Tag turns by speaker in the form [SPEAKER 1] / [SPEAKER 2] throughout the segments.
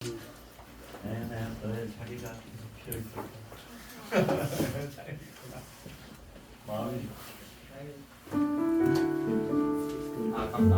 [SPEAKER 1] 네, 너의 자리가 계속 비어 있을 거야. 마음이.
[SPEAKER 2] 아깝다.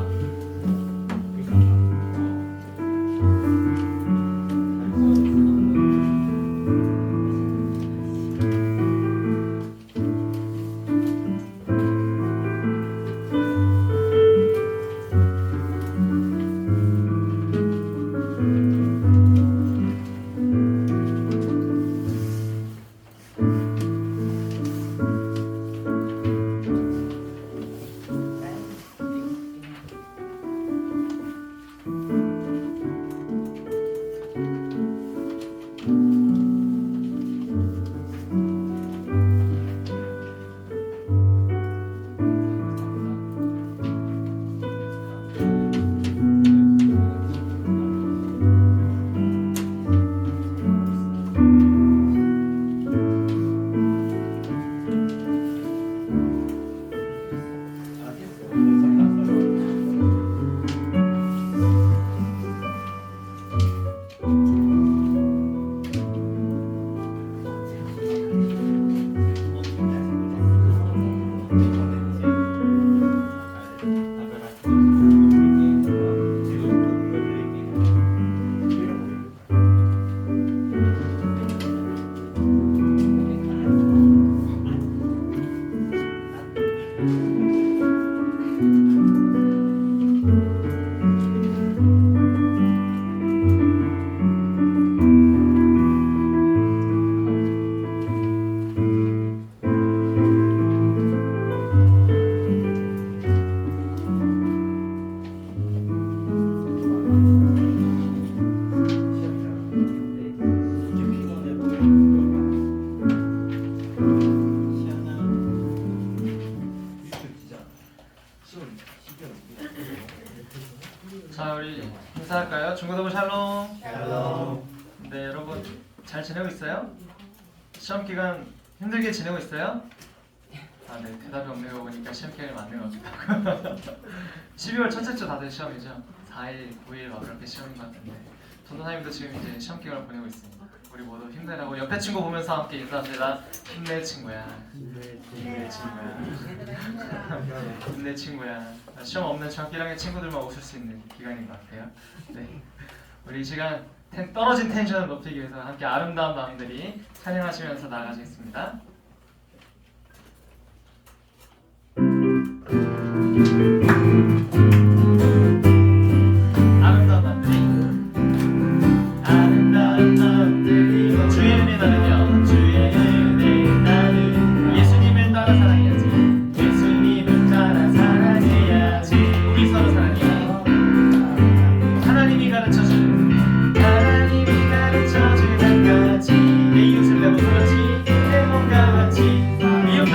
[SPEAKER 3] 자, 우리 인사할까요? 중고등부 샬롬.
[SPEAKER 1] 샬롬.
[SPEAKER 3] 네, 여러분 잘 지내고 있어요? 시험 기간 힘들게 지내고 있어요? 아, 네, 대답이 없네요. 보니까 시험 기간이 많네요. 12월 첫째 주 다들 시험이죠? 4일, 9일 막 그렇게 시험인 것 같은데 전도사님도 지금 이제 시험 기간을 보내고 있습니다. 우리 모두 힘내라고 옆에 친구 보면서 함께 인사합시다. 힘내 친구야. 힘내 친구야. 힘내 친구야. 시험 없는 저끼랑의 친구들만 웃을 수 있는 기간인 것 같아요. 네, 우리 이 시간 떨어진 텐션을 높이기 위해서 함께 아름다운 마음들이 찬양하시면서 나아가시겠습니다. 아름다운 마음들이, 아름다운 마음들이 주의 은혜 나누며 주의 은혜 나누며 예수님을 따라 사랑해야지. 예수님을 따라 사랑해야지. 우리 서로 사랑해. 하나님이 가르쳐준 한 가지 내 이웃을 내 몸같이 내 몸과 같이 미움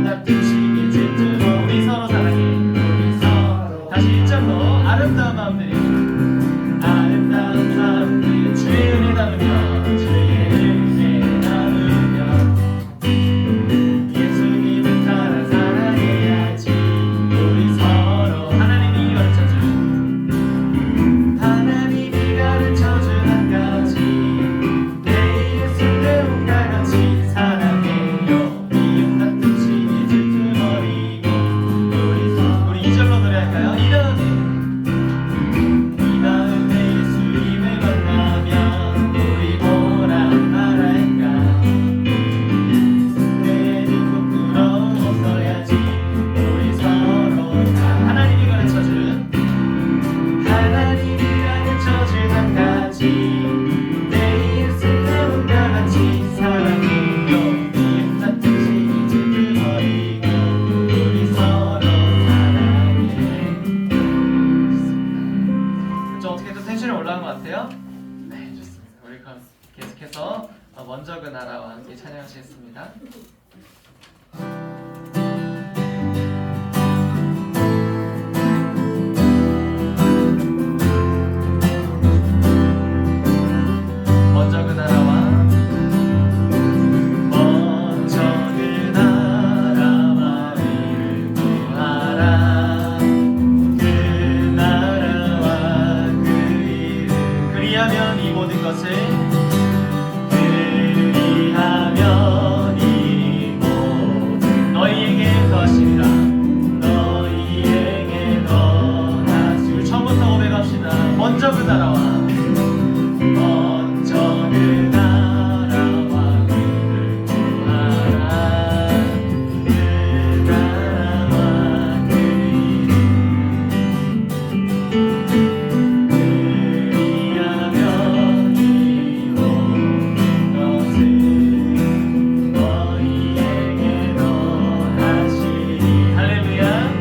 [SPEAKER 3] 다툼 시기 질투 우리 서로 사랑해. 우리 서로 다시 1절로 아름다운 마음들이, 아름다운 마음들 주의 은혜 나누며 주의 은혜 나누며 예수님을 따라 사랑해야지. 우리 서로 하나님이 가르쳐준 한 가지 내 이웃을 내 몸과 같이 사랑해요. 미움 다툼 시기 질투 버리고 우리 2절로 노래할까요? 이 다음에 예수님을 만나면 우리 뭐라 말할까? 내는 부끄러움 없어야지. 우리 서로 하나님이 가르쳐준 한 가지 내 이웃을 내 몸과 같이 사랑해요. 미움 다툼 시기 질투 버리고 우리 서로 사랑해. 좀 어떻게 좀 텐션이 올라간 것 같아요? 네, 좋습니다. 우리 그럼 계속해서 먼저 그 나라와 함께 찬양하시겠습니다. 먼저 그 나라와 의를 구하라. 그 나라와 그 일을 그리하면 이 모든 것을 그리하면 이 모든 너희에게 더하시리라. 너희에게 더하시. 우리 처음부터 고백합시다. 먼저 그 나라와 먼저 그 나라와 그를 구하라. 그 나라와 그 그리하면 이 모든 것을 너희에게 더하시리. 할렐루야.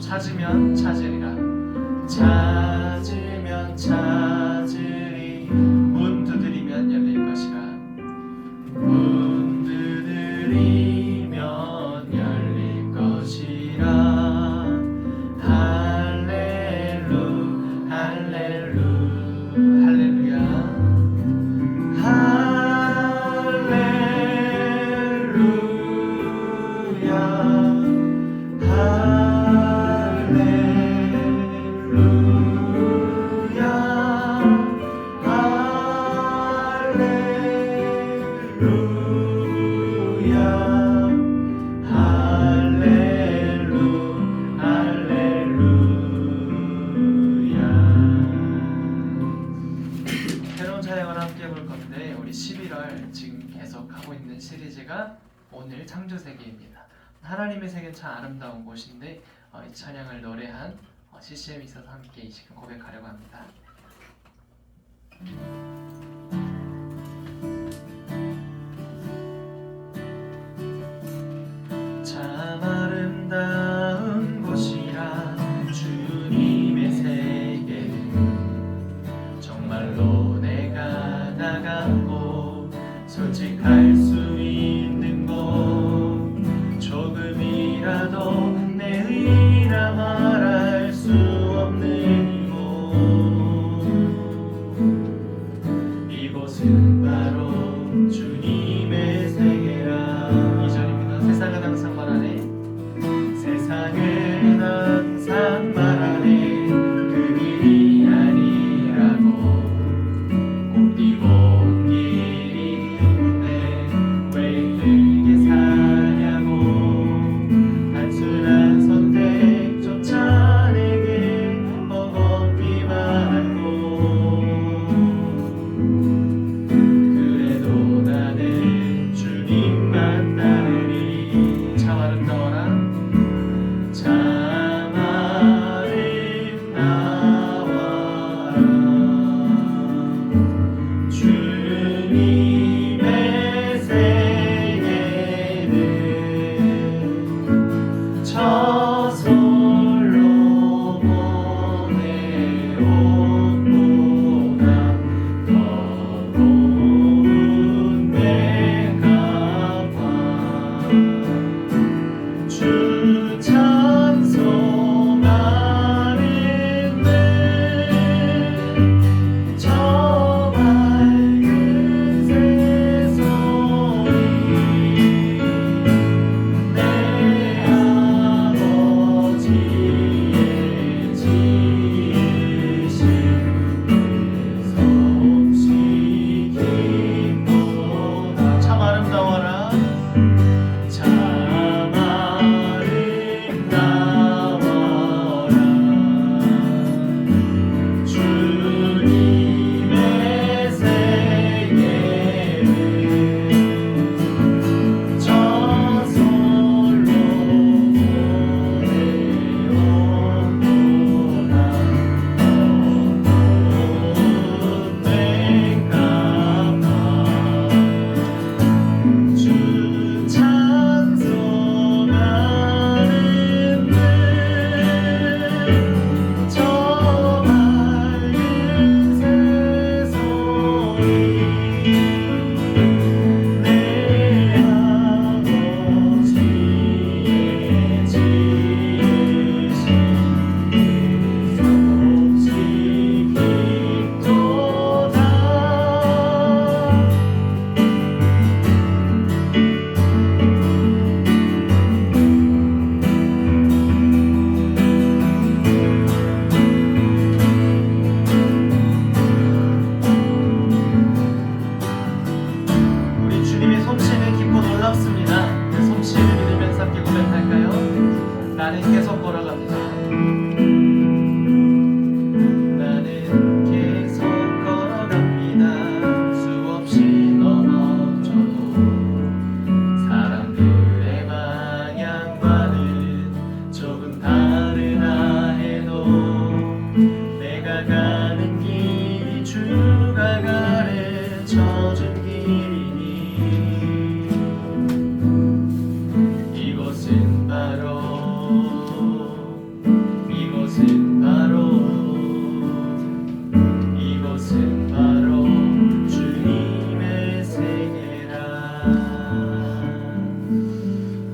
[SPEAKER 3] 찾으면 찾으리라. 찾으면 찾으리. 문 두드리면 열릴 것이라. 문 두드리면 열릴 것이라. 할렐루 할렐루 할렐루야. 할렐루야. 할렐루야. 시리즈가 오늘 창조세계입니다. 하나님의 세계는 참 아름다운 곳인데 이 찬양을 노래한 CCM이 있어서 함께 이 시간 고백하려고 합니다. 참 아름다운 곳이라 주님의 세계는 정말로 내가 나가고 솔직할 수 있는 곳 조금이라도 내 의라 말할 수 없는 곳 이곳은 바로 주님의 세계라. 2절입니다. 세상은 항상 말하네 세상은 항상 말하네 그 길이 아니라고 꽃피고 온 길이 있는데 왜 힘들게 사냐고 단순한 선택조차 내게 버겁기 말고 그래도 나는 주님만 따르리. 참 아름다워라 참 아름다워라 주님의 세계는 저솔로 보내온 보다 더러운 내가 봐 주 찬송하는데 저 맑은 새소리 내 아버지의 지으신 그 성식임보다 참 아름다워라 참 아름다워라 주님의 세계는 저솔로 보내온 보다 더러운 내가 봐 주 찬송하는데 저 맑은 새소리 내 아버지의 지으신 그 성식임도다. 우리 주님의 솜씨는 깊고 놀랍습니다. 그 솜씨를 믿으면서 함께 고백할까요? 나는 계속 걸어갑니다. 나는 계속 걸어갑니다. 수없이 넘어져도 사람들의 방향과는 조금 다르나 해도 내가 가는 길이 주가 가르쳐준 길이니 이곳은 바로 주님의 세계라.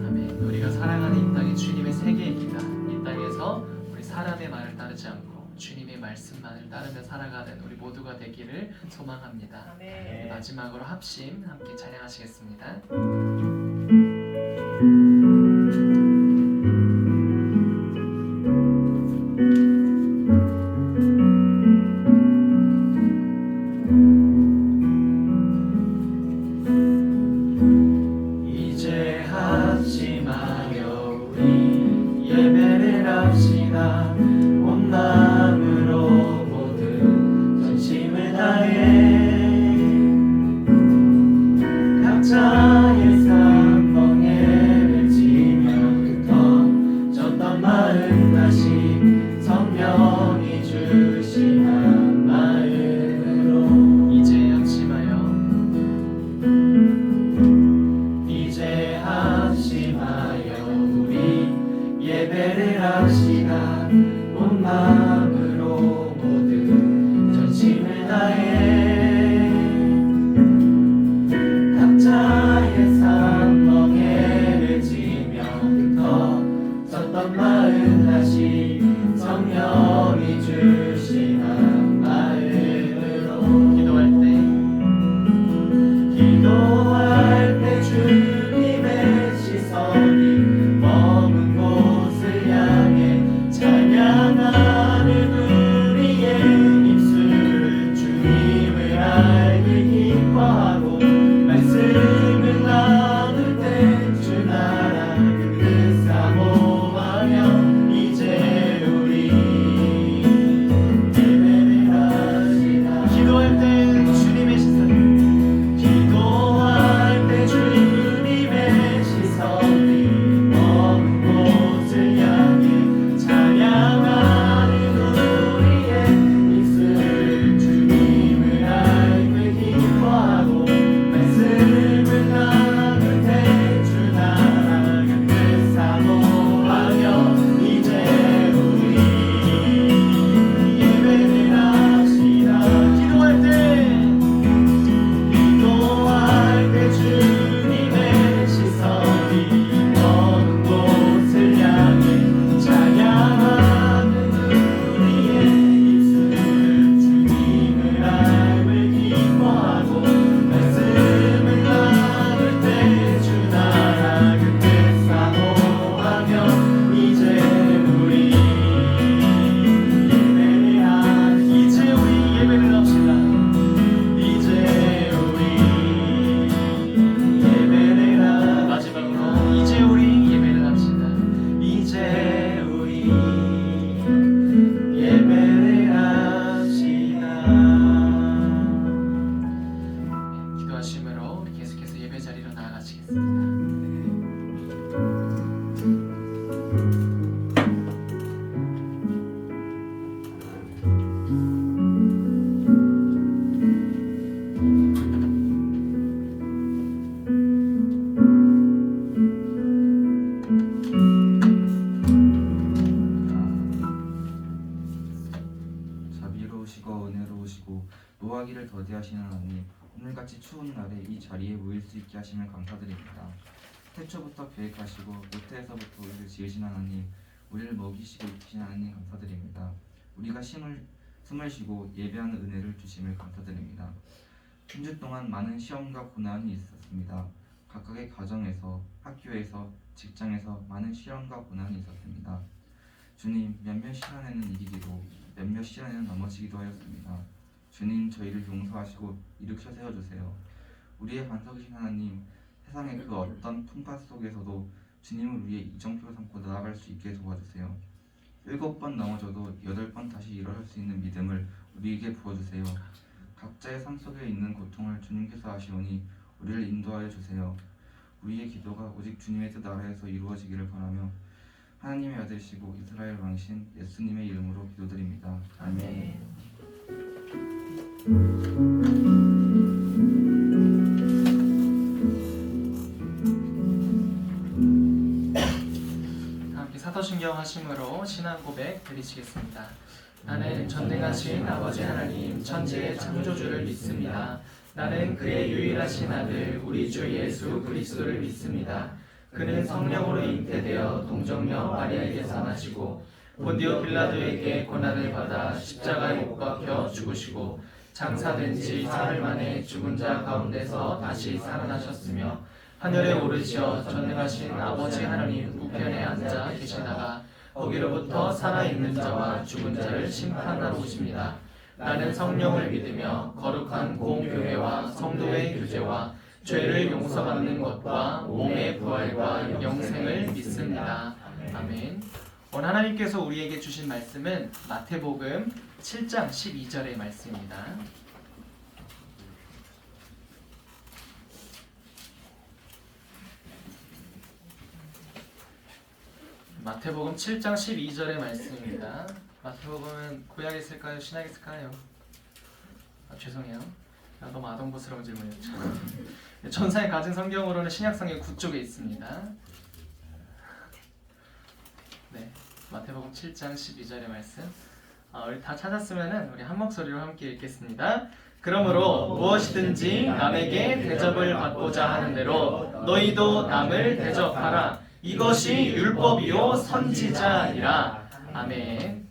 [SPEAKER 3] 아멘. 우리가 살아가는 이 땅이 주님의 세계입니다. 이 땅에서 우리 사람의 말을 따르지 않고 주님의 말씀만을 따르며 살아가는 우리 모두가 되기를 소망합니다.
[SPEAKER 2] 아멘.
[SPEAKER 3] 마지막으로 합심 함께 찬양하시겠습니다. 이제 합심하여 우리 예배를 합시다. 온 마음으로 모든 전심을 다해 각자의
[SPEAKER 2] 자비로우시고 은혜로우시고 노하기를 더디하시는 하나님, 오늘같이 추운 날에 이 자리에 모일 수 있게 하심을 감사드립니다. 태초부터 계획하시고 모태에서부터 우리를 지으신 하나님, 우리를 먹이시고 입히신 하나님 감사드립니다. 우리가 숨을 쉬고 예배하는 은혜를 주심을 감사드립니다. 한 주 동안 많은 시험과 고난이 있었습니다. 각각의 가정에서, 학교에서, 직장에서 많은 시련과 고난이 있었습니다. 주님, 몇몇 시련에는 이기기도 몇몇 시련에는 넘어지기도 하였습니다. 주님, 저희를 용서하시고 일으켜 세워주세요. 우리의 반석이신 하나님, 세상의 그 어떤 풍파 속에서도 주님을 위해 이정표 삼고 나아갈 수 있게 도와주세요. 7번 넘어져도 8번 다시 일어설 수 있는 믿음을 우리에게 부어주세요. 각자의 삶 속에 있는 고통을 주님께서 아시오니 우리를 인도하여 주세요. 우리의 기도가 오직 주님의 뜻 아래에서 이루어지기를 바라며 하나님의 아들이시고 이스라엘 왕이신 예수님의 이름으로 기도드립니다. 아멘.
[SPEAKER 3] 함께 사도신경 하심으로 신앙 고백 드리시겠습니다. 나는 전능하신 아버지 하나님 천지의 창조주를 믿습니다. 나는 그의 유일하신 아들 우리 주 예수 그리스도를 믿습니다. 그는 성령으로 잉태되어 동정녀 마리아에게서 나시고 본디오 빌라도에게 고난을 받아 십자가에 못 박혀 죽으시고 장사된 지 사흘 만에 죽은 자 가운데서 다시 살아나셨으며 하늘에 오르시어 전능하신 아버지 하나님 우편에 앉아 계시다가 거기로부터 살아있는 자와 죽은 자를 심판하러 오십니다. 나는 성령을 믿으며 거룩한 공교회와 성도의 교제와 죄를 용서받는 것과 몸의 부활과 영생을 믿습니다. 아멘. 오늘 하나님께서 우리에게 주신 말씀은 마태복음 7장 12절의 말씀입니다. 마태복음 7장 12절의 말씀입니다. 마태복음은 구약에 있을까요? 신약에 있을까요? 죄송해요. 너무 아동보스러운 질문이었죠. 전사에 가진 성경으로는 신약성경 9쪽에 있습니다. 네, 마태복음 7장 12절의 말씀. 우리 다 찾았으면은 우리 한 목소리로 함께 읽겠습니다. 그러므로 무엇이든지 남에게 대접을 받고자 하는 대로 너희도 남을 대접하라. 이것이 율법이요 선지자니라. 아멘.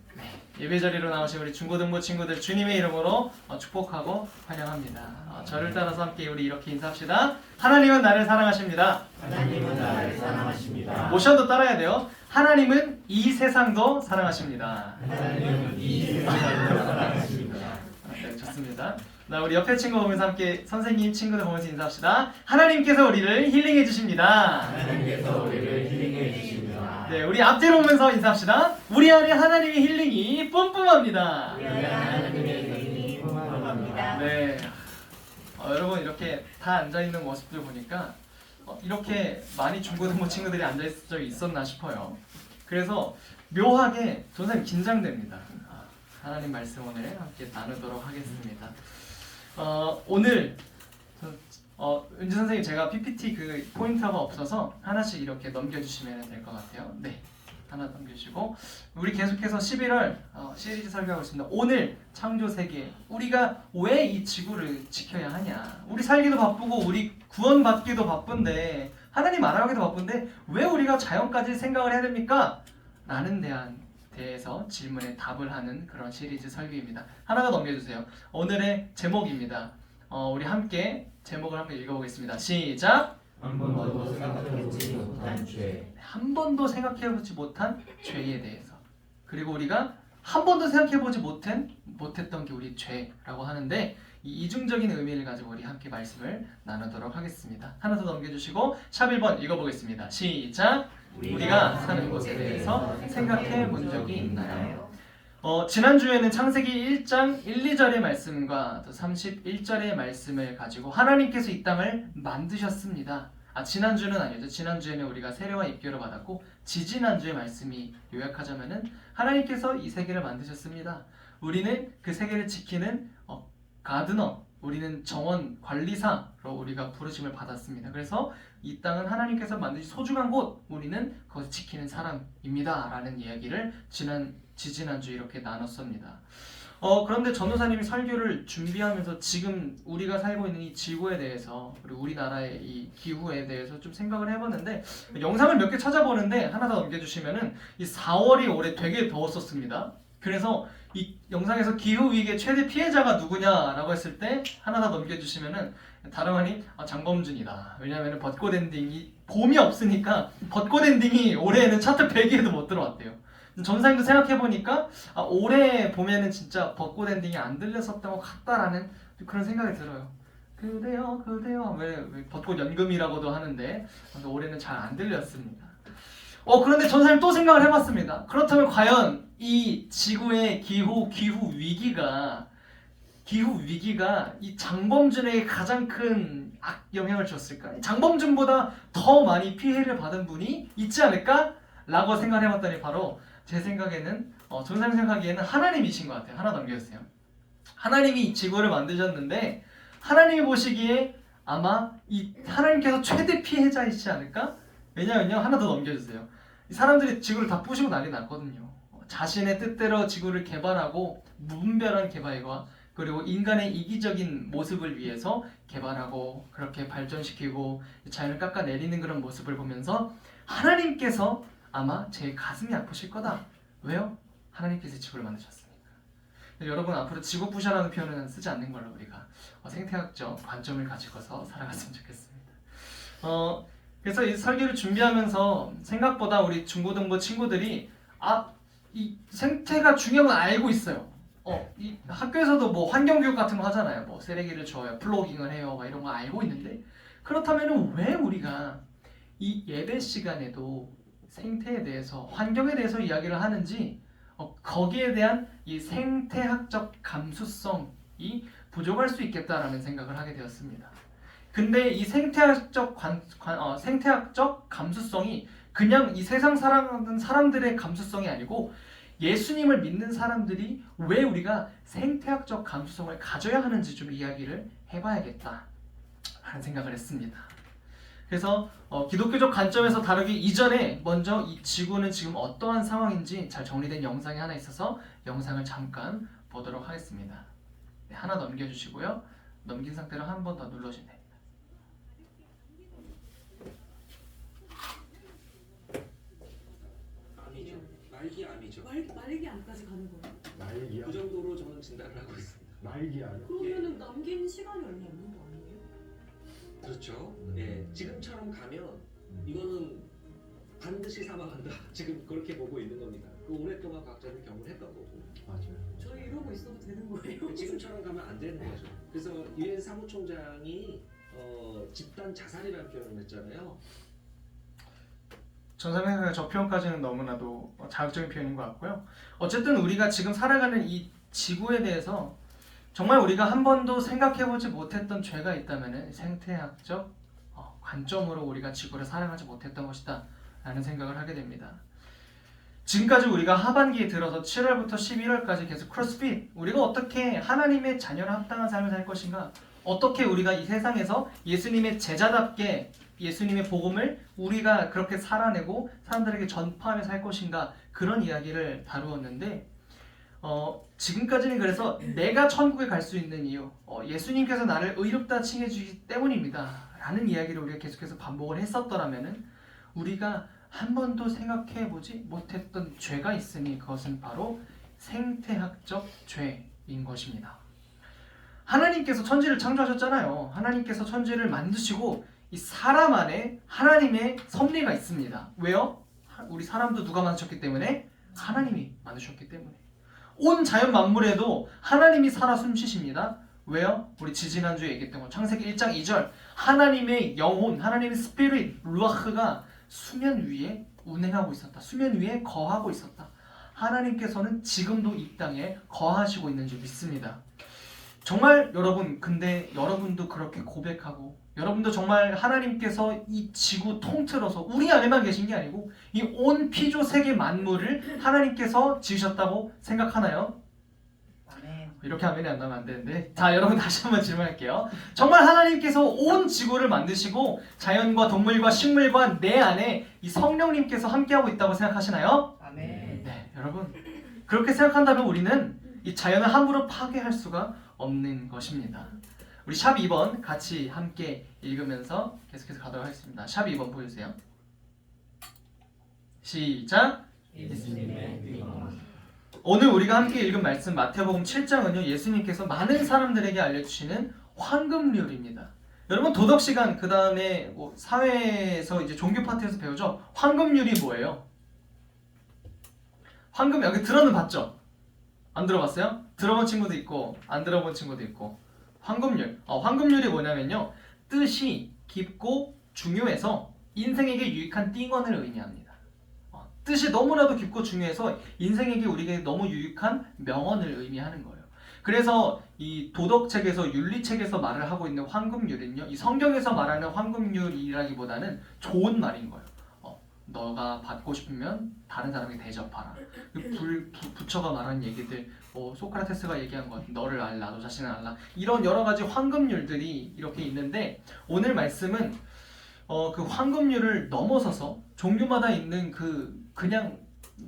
[SPEAKER 3] 예배자리로 나오신 우리 중고등부 친구들 주님의 이름으로 축복하고 환영합니다. 저를 따라서 함께 우리 이렇게 인사합시다. 하나님은 나를 사랑하십니다.
[SPEAKER 1] 하나님은 나를 사랑하십니다.
[SPEAKER 3] 모션도 따라야 돼요. 하나님은 이 세상도 사랑하십니다.
[SPEAKER 1] 하나님은 이 세상을 사랑하십니다.
[SPEAKER 3] 네, 좋습니다. 우리 옆에 친구 보면서 함께 선생님, 친구들 보면서 인사합시다. 하나님께서 우리를 힐링해 주십니다.
[SPEAKER 1] 하나님께서 우리를 힐링해 주십니다.
[SPEAKER 3] 네, 우리 앞뒤로 보면서 인사합시다. 우리 안에 하나님의 힐링이 뿜뿜합니다.
[SPEAKER 1] 우리 안에 하나님의 힐링이 뿜뿜합니다.
[SPEAKER 3] 네, 여러분 이렇게 다 앉아 있는 모습들 보니까 이렇게 많이 중고등부 친구들이 앉아 있을 적이 있었나 싶어요. 그래서 묘하게 선생님 긴장됩니다. 하나님 말씀 오늘 함께 나누도록 하겠습니다. 오늘 은지 선생님 제가 PPT 그 포인터가 없어서 하나씩 이렇게 넘겨주시면 될 것 같아요. 네, 하나 넘겨주시고 우리 계속해서 11월 시리즈 설교하고 있습니다. 오늘 창조 세계, 우리가 왜 이 지구를 지켜야 하냐? 우리 살기도 바쁘고 우리 구원받기도 바쁜데 하나님 알아가기도 바쁜데 왜 우리가 자연까지 생각을 해야 됩니까? 라는 대해서 질문에 답을 하는 그런 시리즈 설교입니다. 하나 더 넘겨주세요. 오늘의 제목입니다. 우리 함께 제목을 한번 읽어보겠습니다. 시작!
[SPEAKER 1] 한 번도 생각해보지 못한 죄.
[SPEAKER 3] 한 번도 생각해보지 못한 죄에 대해서, 그리고 우리가 한 번도 생각해보지 못했던 게 우리 죄라고 하는데 이 이중적인 의미를 가지고 우리 함께 말씀을 나누도록 하겠습니다. 하나 더 넘겨주시고 샵 1번 읽어보겠습니다. 시작! 우리가 사는 곳에 대해서 생각해 본 적이 있나요? 지난주에는 창세기 1장 1, 2절의 말씀과 또 31절의 말씀을 가지고 하나님께서 이 땅을 만드셨습니다. 지난주는 아니죠. 지난주에는 우리가 세례와 입교를 받았고 지지난주의 말씀이 요약하자면은 하나님께서 이 세계를 만드셨습니다. 우리는 그 세계를 지키는 가드너, 우리는 정원 관리사로 우리가 부르심을 받았습니다. 그래서 이 땅은 하나님께서 만드신 소중한 곳, 우리는 그것을 지키는 사람입니다 라는 이야기를 지지난주 이렇게 나눴습니다. 그런데 전도사님이 설교를 준비하면서 지금 우리가 살고 있는 이 지구에 대해서 그리고 우리나라의 이 기후에 대해서 좀 생각을 해봤는데 영상을 몇 개 찾아보는데 하나 더 넘겨주시면은 이 4월이 올해 되게 더웠었습니다. 그래서 이 영상에서 기후 위기의 최대 피해자가 누구냐라고 했을 때 하나 더 넘겨주시면은 다름 아닌 장범준이다. 왜냐하면 벚꽃 엔딩이 봄이 없으니까 벚꽃 엔딩이 올해에는 차트 100위에도 못 들어왔대요. 전사님도 생각해보니까 올해 봄에는 진짜 벚꽃 엔딩이 안 들렸었던 것 같다라는 그런 생각이 들어요. 그대여 그대여 왜 벚꽃 연금이라고도 하는데 올해는 잘 안 들렸습니다. 그런데 전사님 또 생각을 해봤습니다. 그렇다면 과연 이 지구의 기후 위기가 이 장범준에게 가장 큰 악영향을 줬을까? 장범준보다 더 많이 피해를 받은 분이 있지 않을까? 라고 생각을 해봤더니 바로 제 생각에는 전사님 생각하기에는 하나님이신 것 같아요. 하나 넘겨주세요. 하나님이 이 지구를 만드셨는데 하나님이 보시기에 아마 이 하나님께서 최대 피해자이시지 않을까? 왜냐면요, 하나 더 넘겨주세요. 이 사람들이 지구를 다 부시고 난리 났거든요. 자신의 뜻대로 지구를 개발하고 무분별한 개발과 그리고 인간의 이기적인 모습을 위해서 개발하고 그렇게 발전시키고 자연을 깎아내리는 그런 모습을 보면서 하나님께서 아마 제 가슴이 아프실 거다. 왜요? 하나님께서 지구를 만드셨으니까. 여러분 앞으로 지구 부셔라는 표현은 쓰지 않는 걸로 우리가 생태학적 관점을 가지고서 살아갔으면 좋겠습니다. 그래서 이 설교를 준비하면서 생각보다 우리 중고등부 친구들이 이 생태가 중요한 건 알고 있어요. 이 학교에서도 뭐 환경교육 같은 거 하잖아요. 뭐 쓰레기를 줘요, 플로깅을 해요, 막 이런 거 알고 있는데 그렇다면 왜 우리가 이 예배 시간에도 생태에 대해서, 환경에 대해서 이야기를 하는지 거기에 대한 이 생태학적 감수성이 부족할 수 있겠다라는 생각을 하게 되었습니다. 근데 이 생태학적 감수성이 그냥 이 세상 살아가는 사람들의 감수성이 아니고 예수님을 믿는 사람들이 왜 우리가 생태학적 감수성을 가져야 하는지 좀 이야기를 해봐야겠다 라는 생각을 했습니다. 그래서 기독교적 관점에서 다루기 이전에 먼저 이 지구는 지금 어떠한 상황인지 잘 정리된 영상이 하나 있어서 영상을 잠깐 보도록 하겠습니다. 네, 하나 넘겨주시고요. 넘긴 상태로 한 번 더 눌러주시면 됩니다.
[SPEAKER 4] 암이죠. 말기암이죠.
[SPEAKER 5] 말기암까지 가는 거예요?
[SPEAKER 4] 그 정도로 저는 진단을 하고 있습니다.
[SPEAKER 6] 말기암.
[SPEAKER 5] 그러면은 남긴 시간이 얼마 없는 거 아니에요?
[SPEAKER 4] 그렇죠. 예, 지금처럼 가면 이거는 반드시 사망한다. 지금 그렇게 보고 있는 겁니다. 그 오랫동안 각자를 경험했던 거고.
[SPEAKER 6] 맞아요.
[SPEAKER 5] 저희 이러고 있어도 되는 거예요?
[SPEAKER 4] 지금처럼 가면 안 되는 거죠. 그래서 유엔 사무총장이 집단 자살이라는 표현을 했잖아요.
[SPEAKER 3] 전사님 생각에 저 표현까지는 너무나도 자극적인 표현인 것 같고요. 어쨌든 우리가 지금 살아가는 이 지구에 대해서 정말 우리가 한 번도 생각해보지 못했던 죄가 있다면 생태학적 관점으로 우리가 지구를 살아가지 못했던 것이다 라는 생각을 하게 됩니다. 지금까지 우리가 하반기에 들어서 7월부터 11월까지 계속 크로스핏, 우리가 어떻게 하나님의 자녀로 합당한 삶을 살 것인가, 어떻게 우리가 이 세상에서 예수님의 제자답게 예수님의 복음을 우리가 그렇게 살아내고 사람들에게 전파하며 살 것인가, 그런 이야기를 다루었는데 지금까지는 그래서 내가 천국에 갈 수 있는 이유, 예수님께서 나를 의롭다 칭해 주시기 때문입니다 라는 이야기를 우리가 계속해서 반복을 했었더라면 우리가 한 번도 생각해보지 못했던 죄가 있으니 그것은 바로 생태학적 죄인 것입니다. 하나님께서 천지를 창조하셨잖아요. 하나님께서 천지를 만드시고 이 사람 안에 하나님의 섭리가 있습니다. 왜요? 우리 사람도 누가 만드셨기 때문에? 하나님이 만드셨기 때문에. 온 자연 만물에도 하나님이 살아 숨쉬십니다. 왜요? 우리 지지난주에 얘기했던 거 창세기 1장 2절 하나님의 영혼, 하나님의 스피릿, 루아흐가 수면 위에 운행하고 있었다. 수면 위에 거하고 있었다. 하나님께서는 지금도 이 땅에 거하시고 있는 줄 믿습니다. 정말 여러분, 근데 여러분도 그렇게 고백하고 여러분도 정말 하나님께서 이 지구 통틀어서 우리 안에만 계신 게 아니고 이 온 피조 세계 만물을 하나님께서 지으셨다고 생각하나요? 이렇게 하면 안 나면 안 되는데, 자 여러분 다시 한번 질문할게요. 정말 하나님께서 온 지구를 만드시고 자연과 동물과 식물과 내 안에 이 성령님께서 함께하고 있다고 생각하시나요?
[SPEAKER 1] 아멘.
[SPEAKER 3] 네, 여러분 그렇게 생각한다면 우리는 이 자연을 함부로 파괴할 수가 없는 것입니다. 우리 샵 2번 같이 함께 읽으면서 계속해서 가도록 하겠습니다. 샵 2번 보여주세요. 시작.
[SPEAKER 1] 예수님의 위엄.
[SPEAKER 3] 오늘 우리가 함께 읽은 말씀 마태복음 7장은요, 예수님께서 많은 사람들에게 알려주시는 황금률입니다. 여러분 도덕 시간 그 다음에 뭐 사회에서 이제 종교 파트에서 배우죠. 황금률이 뭐예요? 황금 여기 들어는 봤죠? 안 들어봤어요? 들어본 친구도 있고 안 들어본 친구도 있고. 황금률. 황금률이 뭐냐면요, 뜻이 깊고 중요해서 인생에게 유익한 띵언을 의미합니다. 뜻이 너무나도 깊고 중요해서 인생에게 우리에게 너무 유익한 명언을 의미하는 거예요. 그래서 이 도덕책에서 윤리책에서 말을 하고 있는 황금률은요, 이 성경에서 말하는 황금률이라기보다는 좋은 말인 거예요. 너가 받고 싶으면 다른 사람에게 대접하라. 부처가 말한 얘기들, 소크라테스가 얘기한 것, 너를 알라, 너 자신을 알라, 이런 여러 가지 황금률들이 이렇게 있는데, 오늘 말씀은 그 황금률을 넘어서서 종교마다 있는 그냥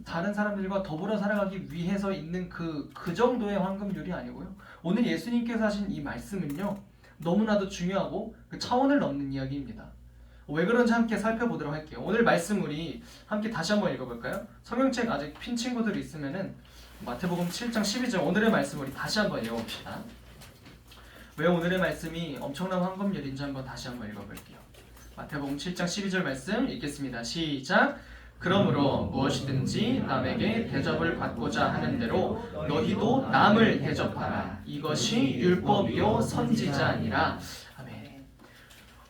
[SPEAKER 3] 다른 사람들과 더불어 살아가기 위해서 있는 그 정도의 황금률이 아니고요. 오늘 예수님께서 하신 이 말씀은요, 너무나도 중요하고 그 차원을 넘는 이야기입니다. 왜 그런지 함께 살펴보도록 할게요. 오늘 말씀 우리 함께 다시 한번 읽어볼까요? 성경책 아직 핀 친구들이 있으면은 마태복음 7장 12절 오늘의 말씀 우리 다시 한번 읽어봅시다. 왜 오늘의 말씀이 엄청난 황금률인지 다시 한번 읽어볼게요. 마태복음 7장 12절 말씀 읽겠습니다. 시작. 그러므로 무엇이든지 남에게 대접을 받고자 하는 대로 너희도 남을 대접하라. 이것이 율법이요 선지자 아니라. 아멘.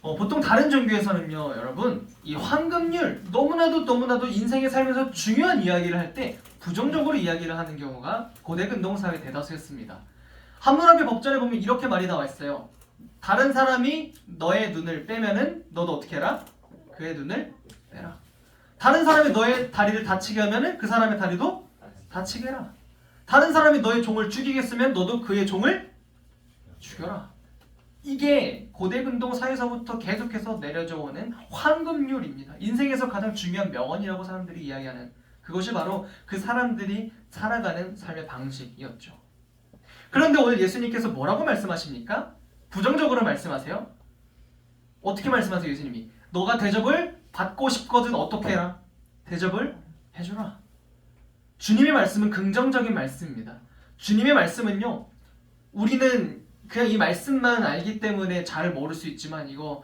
[SPEAKER 3] 보통 다른 종교에서는요, 여러분, 이 황금률 너무나도 인생에 살면서 중요한 이야기를 할 때 부정적으로 이야기를 하는 경우가 고대 근동사회 대다수였습니다. 함무라비 법전에 보면 이렇게 말이 나와 있어요. 다른 사람이 너의 눈을 빼면은 너도 어떻게 해라? 그의 눈을 빼라. 다른 사람이 너의 다리를 다치게 하면은 그 사람의 다리도 다치게 해라. 다른 사람이 너의 종을 죽이겠으면 너도 그의 종을 죽여라. 이게 고대 근동 사회에서부터 계속해서 내려져 오는 황금률입니다. 인생에서 가장 중요한 명언이라고 사람들이 이야기하는, 그것이 바로 그 사람들이 살아가는 삶의 방식이었죠. 그런데 오늘 예수님께서 뭐라고 말씀하십니까? 부정적으로 말씀하세요. 어떻게 말씀하세요? 예수님이 너가 대접을 받고 싶거든 어떻게 해라? 대접을 해주라. 주님의 말씀은 긍정적인 말씀입니다. 주님의 말씀은요, 우리는 그냥 이 말씀만 알기 때문에 잘 모를 수 있지만, 이거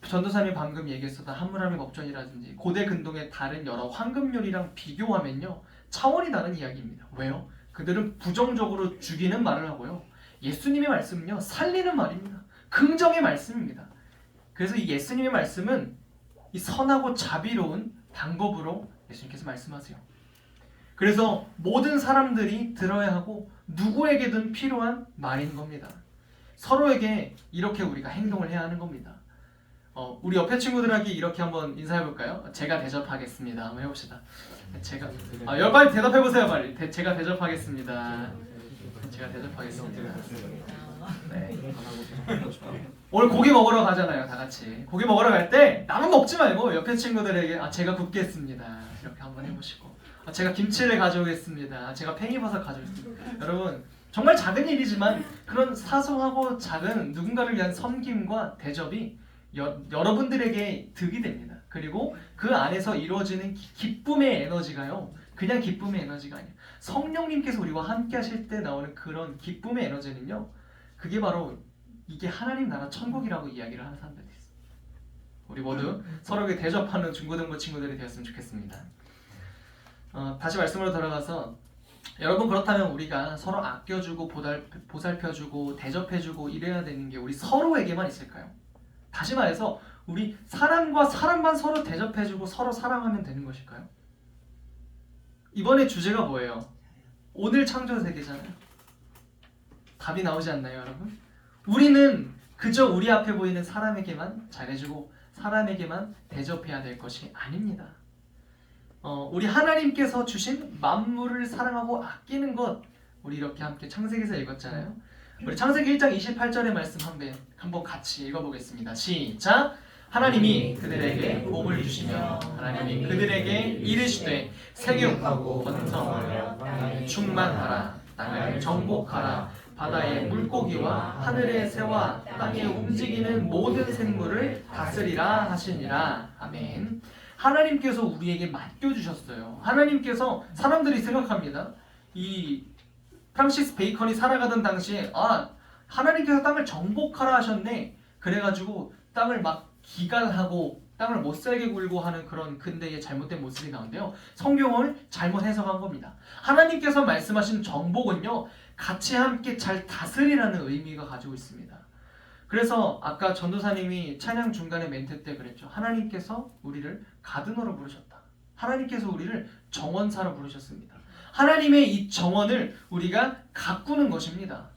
[SPEAKER 3] 전도사님이 방금 얘기했었던 함무라비 법전이라든지 고대 근동의 다른 여러 황금률이랑 비교하면요, 차원이 다른 이야기입니다. 왜요? 그들은 부정적으로 죽이는 말을 하고요, 예수님의 말씀은요, 살리는 말입니다. 긍정의 말씀입니다. 그래서 이 예수님의 말씀은 이 선하고 자비로운 방법으로 예수님께서 말씀하세요. 그래서 모든 사람들이 들어야 하고 누구에게든 필요한 말인 겁니다. 서로에게 이렇게 우리가 행동을 해야 하는 겁니다. 우리 옆에 친구들에게 이렇게 한번 인사해볼까요? 제가 대접하겠습니다. 한번 해봅시다. 빨리 대답해보세요. 빨리. 제가 대접하겠습니다. 제가 대접하겠습니다. 네. 오늘 고기 먹으러 가잖아요, 다 같이. 고기 먹으러 갈 때 나만 먹지 말고 옆에 친구들에게 제가 굽겠습니다. 이렇게 한번 해보시고, 제가 김치를 가져오겠습니다. 제가 팽이버섯 가져오겠습니다. 여러분, 정말 작은 일이지만 그런 사소하고 작은 누군가를 위한 섬김과 대접이 여러분들에게 득이 됩니다. 그리고 그 안에서 이루어지는 기쁨의 에너지가요, 그냥 기쁨의 에너지가 아니에요. 성령님께서 우리와 함께 하실 때 나오는 그런 기쁨의 에너지는요, 그게 바로 이게 하나님 나라 천국이라고 이야기를 하는 사람들이 있어요. 우리 모두 서로에게 대접하는 중고등부 친구들이 되었으면 좋겠습니다. 다시 말씀으로 돌아가서, 여러분, 그렇다면 우리가 서로 아껴주고 보살펴주고 대접해주고 이래야 되는 게 우리 서로에게만 있을까요? 다시 말해서 우리 사람과 사람만 서로 대접해주고 서로 사랑하면 되는 것일까요? 이번에 주제가 뭐예요? 오늘 창조 세계잖아요. 답이 나오지 않나요, 여러분? 우리는 그저 우리 앞에 보이는 사람에게만 잘해주고 사람에게만 대접해야 될 것이 아닙니다. 우리 하나님께서 주신 만물을 사랑하고 아끼는 것, 우리 이렇게 함께 창세기에서 읽었잖아요. 우리 창세기 1장 28절의 말씀 한번 같이 읽어보겠습니다. 시작! 하나님이 그들에게 복을 주시며 하나님이 그들에게 이르시되 생육하고 번성하여 충만하라. 땅을 정복하라. 바다의 물고기와 하늘의 새와 땅에 움직이는 모든 생물을 다스리라 하시니라. 아멘. 하나님께서 우리에게 맡겨주셨어요. 하나님께서 사람들이 생각합니다. 이 프란시스 베이컨이 살아가던 당시에 하나님께서 땅을 정복하라 하셨네. 그래가지고 땅을 막 기갈하고 땅을 못살게 굴고 하는 그런 근대의 잘못된 모습이 나오는데요. 성경을 잘못 해석한 겁니다. 하나님께서 말씀하신 정복은요, 같이 함께 잘 다스리라는 의미가 가지고 있습니다. 그래서 아까 전도사님이 찬양 중간에 멘트 때 그랬죠. 하나님께서 우리를 가드너로 부르셨다. 하나님께서 우리를 정원사로 부르셨습니다. 하나님의 이 정원을 우리가 가꾸는 것입니다.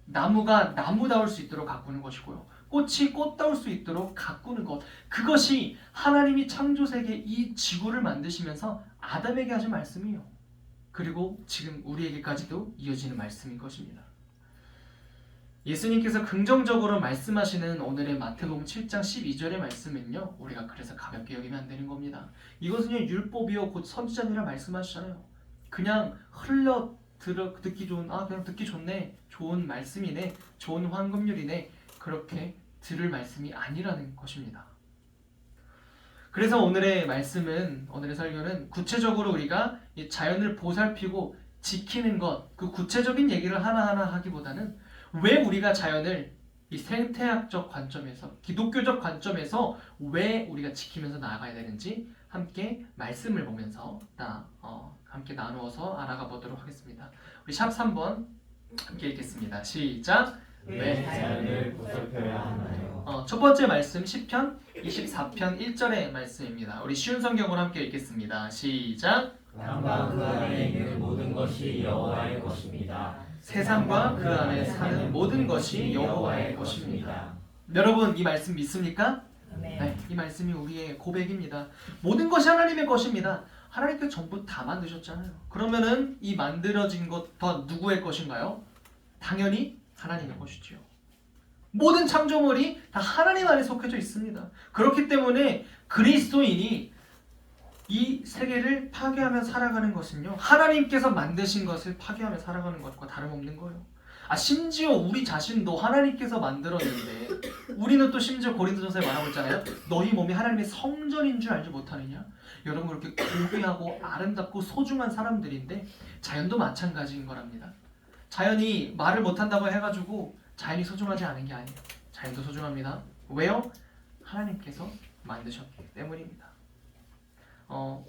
[SPEAKER 3] 나무가 나무다울 수 있도록 가꾸는 것이고요. 꽃이 꽃다울 수 있도록 가꾸는 것. 그것이 하나님이 창조세계 이 지구를 만드시면서 아담에게 하신 말씀이에요. 그리고 지금 우리에게까지도 이어지는 말씀인 것입니다. 예수님께서 긍정적으로 말씀하시는 오늘의 마태복음 7장 12절의 말씀은요, 우리가 그래서 가볍게 여기면 안 되는 겁니다. 이것은요, 율법이요 곧 선지자니라 말씀하시잖아요. 그냥 흘러 듣기 좋은, 그냥 듣기 좋네, 좋은 말씀이네, 좋은 황금률이네, 그렇게 들을 말씀이 아니라는 것입니다. 그래서 오늘의 말씀은, 오늘의 설교는 구체적으로 우리가 이 자연을 보살피고 지키는 것, 그 구체적인 얘기를 하나하나 하기보다는 왜 우리가 자연을 이 생태학적 관점에서, 기독교적 관점에서 왜 우리가 지키면서 나아가야 되는지 함께 말씀을 보면서 함께 나누어서 알아가 보도록 하겠습니다. 우리 샵 3번 함께 읽겠습니다. 시작.
[SPEAKER 1] 왜 자연을 보살펴야 하나요?
[SPEAKER 3] 첫 번째 말씀 시편 24편 1절의 말씀입니다. 우리 쉬운 성경으로 함께 읽겠습니다. 시작.
[SPEAKER 1] 땅과 그 안에 있는 모든 것이 여호와의 것입니다.
[SPEAKER 3] 세상과 그 안에 사는 모든 것이 여호와의 것입니다. 여러분, 이 말씀 믿습니까? 네, 이 말씀이 우리의 고백입니다. 모든 것이 하나님의 것입니다. 하나님께서 전부 다 만드셨잖아요. 그러면은 이 만들어진 것 다 누구의 것인가요? 당연히 하나님의 것이지요. 모든 창조물이 다 하나님 안에 속해져 있습니다. 그렇기 때문에 그리스도인이 이 세계를 파괴하며 살아가는 것은요, 하나님께서 만드신 것을 파괴하며 살아가는 것과 다름없는 거예요. 심지어 우리 자신도 하나님께서 만들었는데, 우리는 또 심지어 고린도전서에 말하고 있잖아요. 너희 몸이 하나님의 성전인 줄 알지 못하느냐? 여러분, 그렇게 고귀하고 아름답고 소중한 사람들인데 자연도 마찬가지인 거랍니다. 자연이 말을 못한다고 해가지고 자연이 소중하지 않은 게 아니에요. 자연도 소중합니다. 왜요? 하나님께서 만드셨기 때문입니다.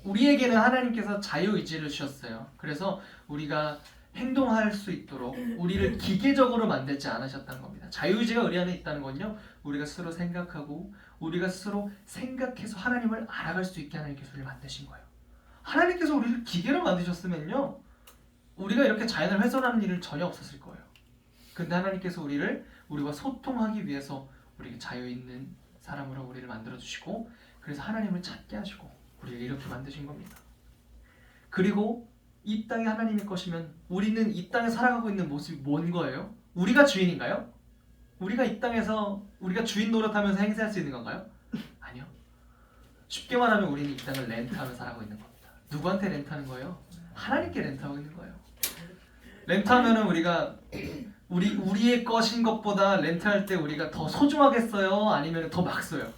[SPEAKER 3] 우리에게는 하나님께서 자유의지를 주셨어요. 그래서 우리가 행동할 수 있도록 우리를 기계적으로 만들지 않으셨다는 겁니다. 자유의지가 우리 안에 있다는 건요, 우리가 스스로 생각하고 우리가 스스로 생각해서 하나님을 알아갈 수 있게 하나님께서 우리를 만드신 거예요. 하나님께서 우리를 기계로 만드셨으면요, 우리가 이렇게 자연을 훼손하는 일은 전혀 없었을 거예요. 근데 하나님께서 우리와 소통하기 위해서 우리에게 자유 있는 사람으로 우리를 만들어주시고, 그래서 하나님을 찾게 하시고 우리를 이렇게 만드신 겁니다. 그리고 이 땅이 하나님의 것이면 우리는 이 땅에 살아가고 있는 모습이 뭔 거예요? 우리가 주인인가요? 우리가 이 땅에서 우리가 주인 노릇하면서 행세할 수 있는 건가요? 아니요. 쉽게 말하면 우리는 이 땅을 렌트하며 살아가고 있는 겁니다. 누구한테 렌트하는 거예요? 하나님께 렌트하고 있는 거예요. 렌트하면은 우리가 우리의 것인 것보다 렌트할 때 우리가 더 소중하게 써요? 아니면 더 막 써요?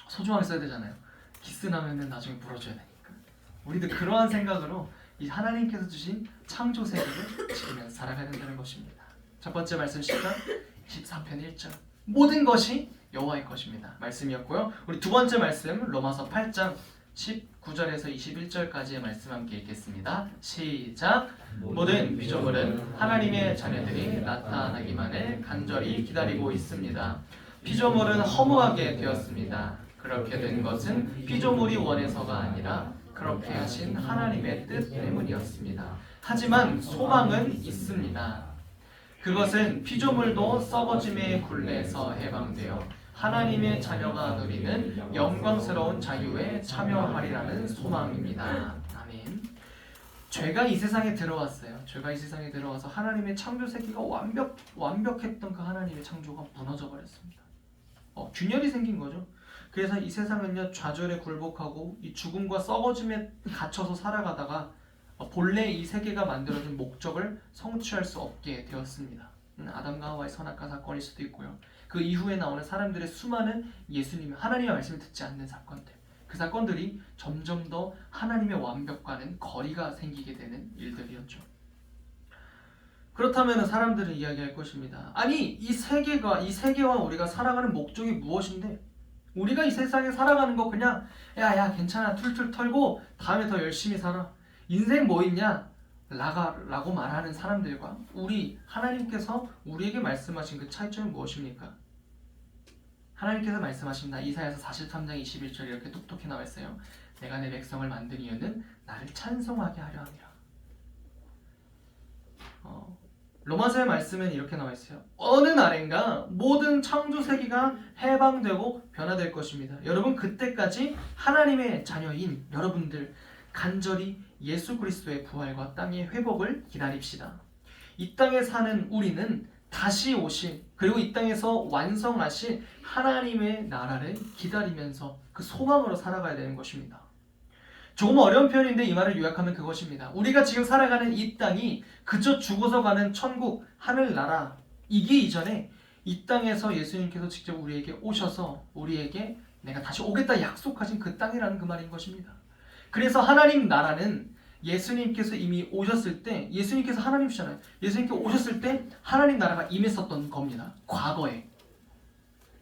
[SPEAKER 3] 소중하게 써야 되잖아요. 기스나면은 나중에 물어줘야 되니까. 우리도 그러한 생각으로 이 하나님께서 주신 창조 세계를 지키면서 살아가야 된다는 것입니다. 첫 번째 말씀 시편 24편 1절. 모든 것이 여호와의 것입니다. 말씀이었고요. 우리 두 번째 말씀 로마서 8장 19절에서 21절까지의 말씀 함께 읽겠습니다. 시작. 모든 피조물은 하나님의 자녀들이 나타나기만을 간절히 기다리고 있습니다. 피조물은 허무하게 되었습니다. 그렇게 된 것은 피조물이 원해서가 아니라 그렇게 하신 하나님의 뜻 때문이었습니다. 하지만 소망은 있습니다. 그것은 피조물도 썩어짐의 굴레에서 해방되어 하나님의 자녀가 누리는 영광스러운 자유에 참여하리라는 소망입니다. 아멘. 죄가 이 세상에 들어왔어요. 죄가 이 세상에 들어와서 하나님의 창조 세계가 완벽했던 그 하나님의 창조가 무너져 버렸습니다. 균열이 생긴 거죠. 그래서 이 세상은요, 좌절에 굴복하고 이 죽음과 썩어짐에 갇혀서 살아가다가 본래 이 세계가 만들어진 목적을 성취할 수 없게 되었습니다. 아담과 하와의 선악과 사건일 수도 있고요. 그 이후에 나오는 사람들의 수많은 예수님, 하나님의 말씀을 듣지 않는 사건들, 그 사건들이 점점 더 하나님의 완벽과는 거리가 생기게 되는 일들이었죠. 그렇다면 사람들은 이야기할 것입니다. 아니, 이 세계와 우리가 살아가는 목적이 무엇인데? 우리가 이 세상에 살아가는 거 그냥 야 괜찮아 툴툴 털고 다음에 더 열심히 살아. 인생 뭐 있냐? 라고 말하는 사람들과 우리 하나님께서 우리에게 말씀하신 그 차이점이 무엇입니까? 하나님께서 말씀하십니다. 이사야서 43장 21절 이렇게 똑똑히 나와 있어요. 내가 내 백성을 만든 이유는 나를 찬송하게 하려 함이라. 로마서의 말씀은 이렇게 나와 있어요. 어느 날인가 모든 창조 세계가 해방되고 변화될 것입니다. 여러분, 그때까지 하나님의 자녀인 여러분들 간절히 예수 그리스도의 부활과 땅의 회복을 기다립시다. 이 땅에 사는 우리는 다시 오실, 그리고 이 땅에서 완성하실 하나님의 나라를 기다리면서 그 소망으로 살아가야 되는 것입니다. 조금 어려운 표현인데 이 말을 요약하면 그것입니다. 우리가 지금 살아가는 이 땅이 그저 죽어서 가는 천국, 하늘나라이기 이전에 이 땅에서 예수님께서 직접 우리에게 오셔서 우리에게 내가 다시 오겠다 약속하신 그 땅이라는 그 말인 것입니다. 그래서 하나님 나라는 예수님께서 이미 오셨을 때, 예수님께서 하나님이시잖아요. 예수님께서 오셨을 때 하나님 나라가 임했었던 겁니다. 과거에.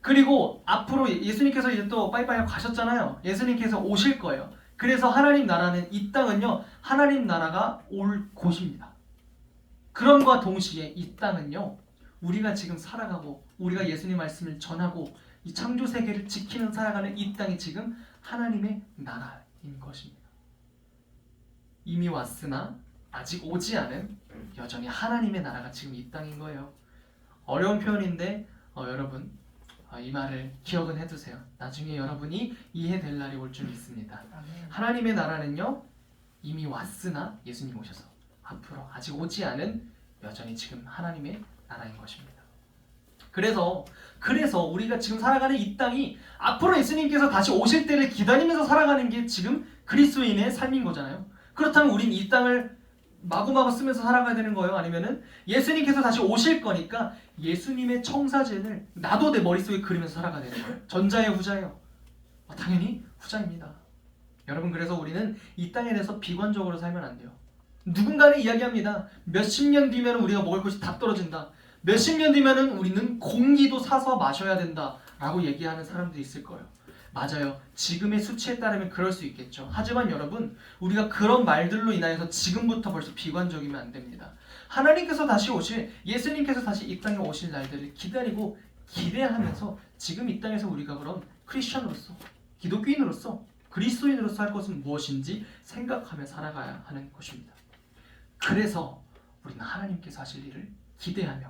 [SPEAKER 3] 그리고 앞으로 예수님께서 이제 또 빠이빠이 가셨잖아요. 예수님께서 오실 거예요. 그래서 하나님 나라는, 이 땅은요, 하나님 나라가 올 곳입니다. 그럼과 동시에 이 땅은요, 우리가 지금 살아가고 우리가 예수님 말씀을 전하고 이 창조 세계를 지키는 살아가는 이 땅이 지금 하나님의 나라인 것입니다. 이미 왔으나 아직 오지 않은 여전히 하나님의 나라가 지금 이 땅인 거예요. 어려운 표현인데 여러분 이 말을 기억은 해두세요. 나중에 여러분이 이해될 날이 올 줄 믿습니다. 하나님의 나라는요, 이미 왔으나 예수님 오셔서 앞으로 아직 오지 않은 여전히 지금 하나님의 나라인 것입니다. 그래서 우리가 지금 살아가는 이 땅이 앞으로 예수님께서 다시 오실 때를 기다리면서 살아가는 게 지금 그리스도인의 삶인 거잖아요. 그렇다면 우린 이 땅을 마구마구 쓰면서 살아가야 되는 거예요? 아니면은 예수님께서 다시 오실 거니까 예수님의 청사진을 나도 내 머릿속에 그리면서 살아가야 되는 거예요? 전자예요, 후자예요? 당연히 후자입니다. 여러분, 그래서 우리는 이 땅에 대해서 비관적으로 살면 안 돼요. 누군가는 이야기합니다. 몇십 년 뒤면 우리가 먹을 것이 다 떨어진다. 몇십 년 뒤면 우리는 공기도 사서 마셔야 된다 라고 얘기하는 사람들이 있을 거예요. 맞아요. 지금의 수치에 따르면 그럴 수 있겠죠. 하지만 여러분, 우리가 그런 말들로 인하여서 지금부터 벌써 비관적이면 안 됩니다. 하나님께서 다시 오실, 예수님께서 다시 이 땅에 오실 날들을 기다리고 기대하면서 지금 이 땅에서 우리가 그럼 크리스천으로서, 기독교인으로서, 그리스도인으로서 할 것은 무엇인지 생각하며 살아가야 하는 것입니다. 그래서 우리는 하나님께서 하실 일을 기대하며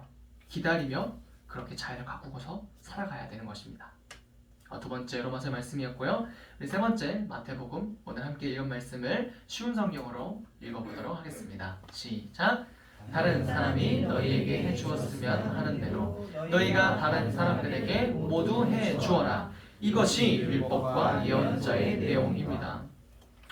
[SPEAKER 3] 기다리며 그렇게 자연을 가꾸고서 살아가야 되는 것입니다. 두 번째 로마서의 말씀이었고요. 우리 세 번째 마태복음, 오늘 함께 읽은 말씀을 쉬운 성경으로 읽어보도록 하겠습니다. 시작! 다른 사람이 너희에게 해주었으면 하는 대로 너희가 다른 사람들에게 모두 해주어라. 이것이 율법과 예언자의 내용입니다.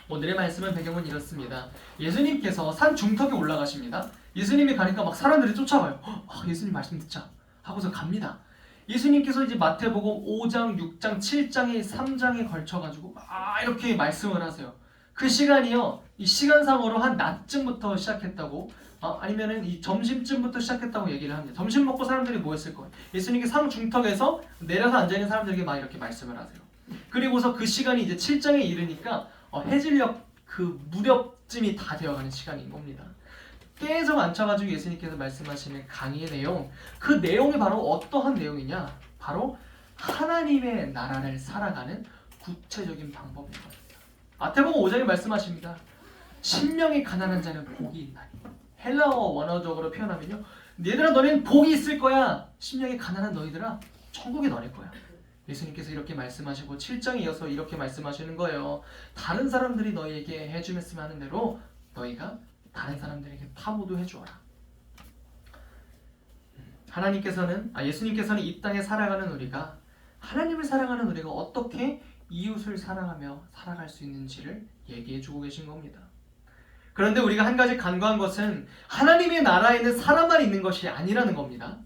[SPEAKER 3] 오늘의 말씀은 배경은 이렇습니다. 예수님께서 산 중턱에 올라가십니다. 예수님이 가니까 막 사람들이 쫓아와요. 예수님 말씀 듣자 하고서 갑니다. 예수님께서 이제 마태복음 5장, 6장, 7장에 3장에 걸쳐가지고 이렇게 말씀을 하세요. 그 시간이요, 이 시간상으로 한 낮쯤부터 시작했다고, 아니면은 이 점심쯤부터 시작했다고 얘기를 합니다. 점심 먹고 사람들이 모였을 거예요. 예수님께 상 중턱에서 내려서 앉아있는 사람들에게 막 이렇게 말씀을 하세요. 그리고서 그 시간이 이제 7장에 이르니까 해질녘 그 무렵쯤이 다 되어가는 시간인 겁니다. 계속 앉혀가지고 예수님께서 말씀하시는 강의의 내용, 그 내용이 바로 어떠한 내용이냐? 바로 하나님의 나라를 살아가는 구체적인 방법인 겁니다. 마태복음 5장에 말씀하십니다. 심령이 가난한 자는 복이 있나니. 헬라어 원어적으로 표현하면요, 얘들아 너네는 복이 있을 거야. 심령이 가난한 너희들아 천국에 너네 거야. 예수님께서 이렇게 말씀하시고 7장에 이어서 이렇게 말씀하시는 거예요. 다른 사람들이 너희에게 해주었으면 하는 대로 너희가 다른 사람들에게 파모도 해주어라. 예수님께서는 이 땅에 살아가는 우리가, 하나님을 사랑하는 우리가 어떻게 이웃을 사랑하며 살아갈 수 있는지를 얘기해주고 계신 겁니다. 그런데 우리가 한 가지 간과한 것은 하나님의 나라에는 사람만 있는 것이 아니라는 겁니다.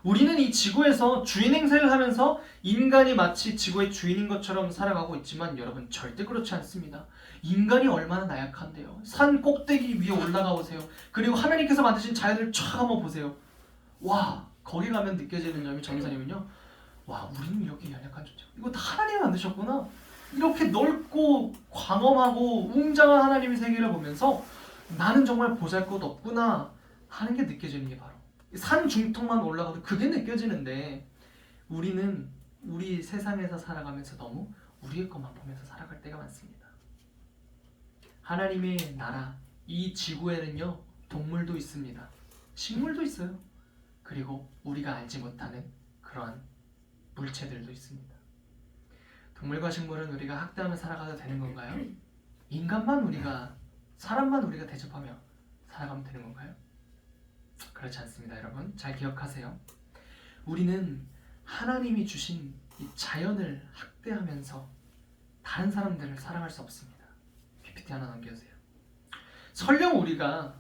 [SPEAKER 3] 우리는 이 지구에서 주인 행세를 하면서 인간이 마치 지구의 주인인 것처럼 살아가고 있지만 여러분 절대 그렇지 않습니다. 인간이 얼마나 나약한데요. 산 꼭대기 위에 올라가 보세요. 그리고 하나님께서 만드신 자연을 쫙 한번 보세요. 와, 거기 가면 느껴지는 점이 전사님은요. 와, 우리는 이렇게 연약한 존재. 이거 다 하나님이 만드셨구나. 이렇게 넓고 광범하고 웅장한 하나님의 세계를 보면서 나는 정말 보잘것없구나 하는 게 느껴지는 게 바로 산 중턱만 올라가도 그게 느껴지는데 우리는 우리 세상에서 살아가면서 너무 우리의 것만 보면서 살아갈 때가 많습니다. 하나님의 나라, 이 지구에는요 동물도 있습니다. 식물도 있어요. 그리고 우리가 알지 못하는 그러한 물체들도 있습니다. 동물과 식물은 우리가 학대하며 살아가도 되는 건가요? 사람만 우리가 대접하며 살아가면 되는 건가요? 그렇지 않습니다. 여러분 잘 기억하세요. 우리는 하나님이 주신 이 자연을 학대하면서 다른 사람들을 사랑할 수 없습니다. PPT 하나 남겨주세요. 설령 우리가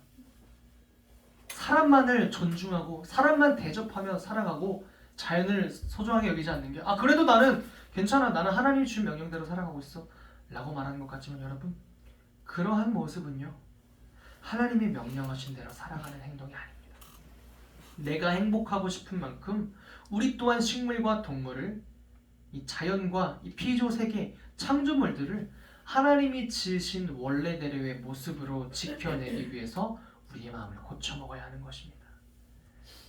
[SPEAKER 3] 사람만을 존중하고 사람만 대접하며 살아가고 자연을 소중하게 여기지 않는 게 그래도 나는 괜찮아, 나는 하나님이 주신 명령대로 살아가고 있어 라고 말하는 것 같지만 여러분 그러한 모습은요 하나님이 명령하신 대로 살아가는 행동이 아닙니다. 내가 행복하고 싶은 만큼 우리 또한 식물과 동물을 이 자연과 이 피조세계 창조물들을 하나님이 지으신 원래대로의 모습으로 지켜내기 위해서 우리의 마음을 고쳐먹어야 하는 것입니다.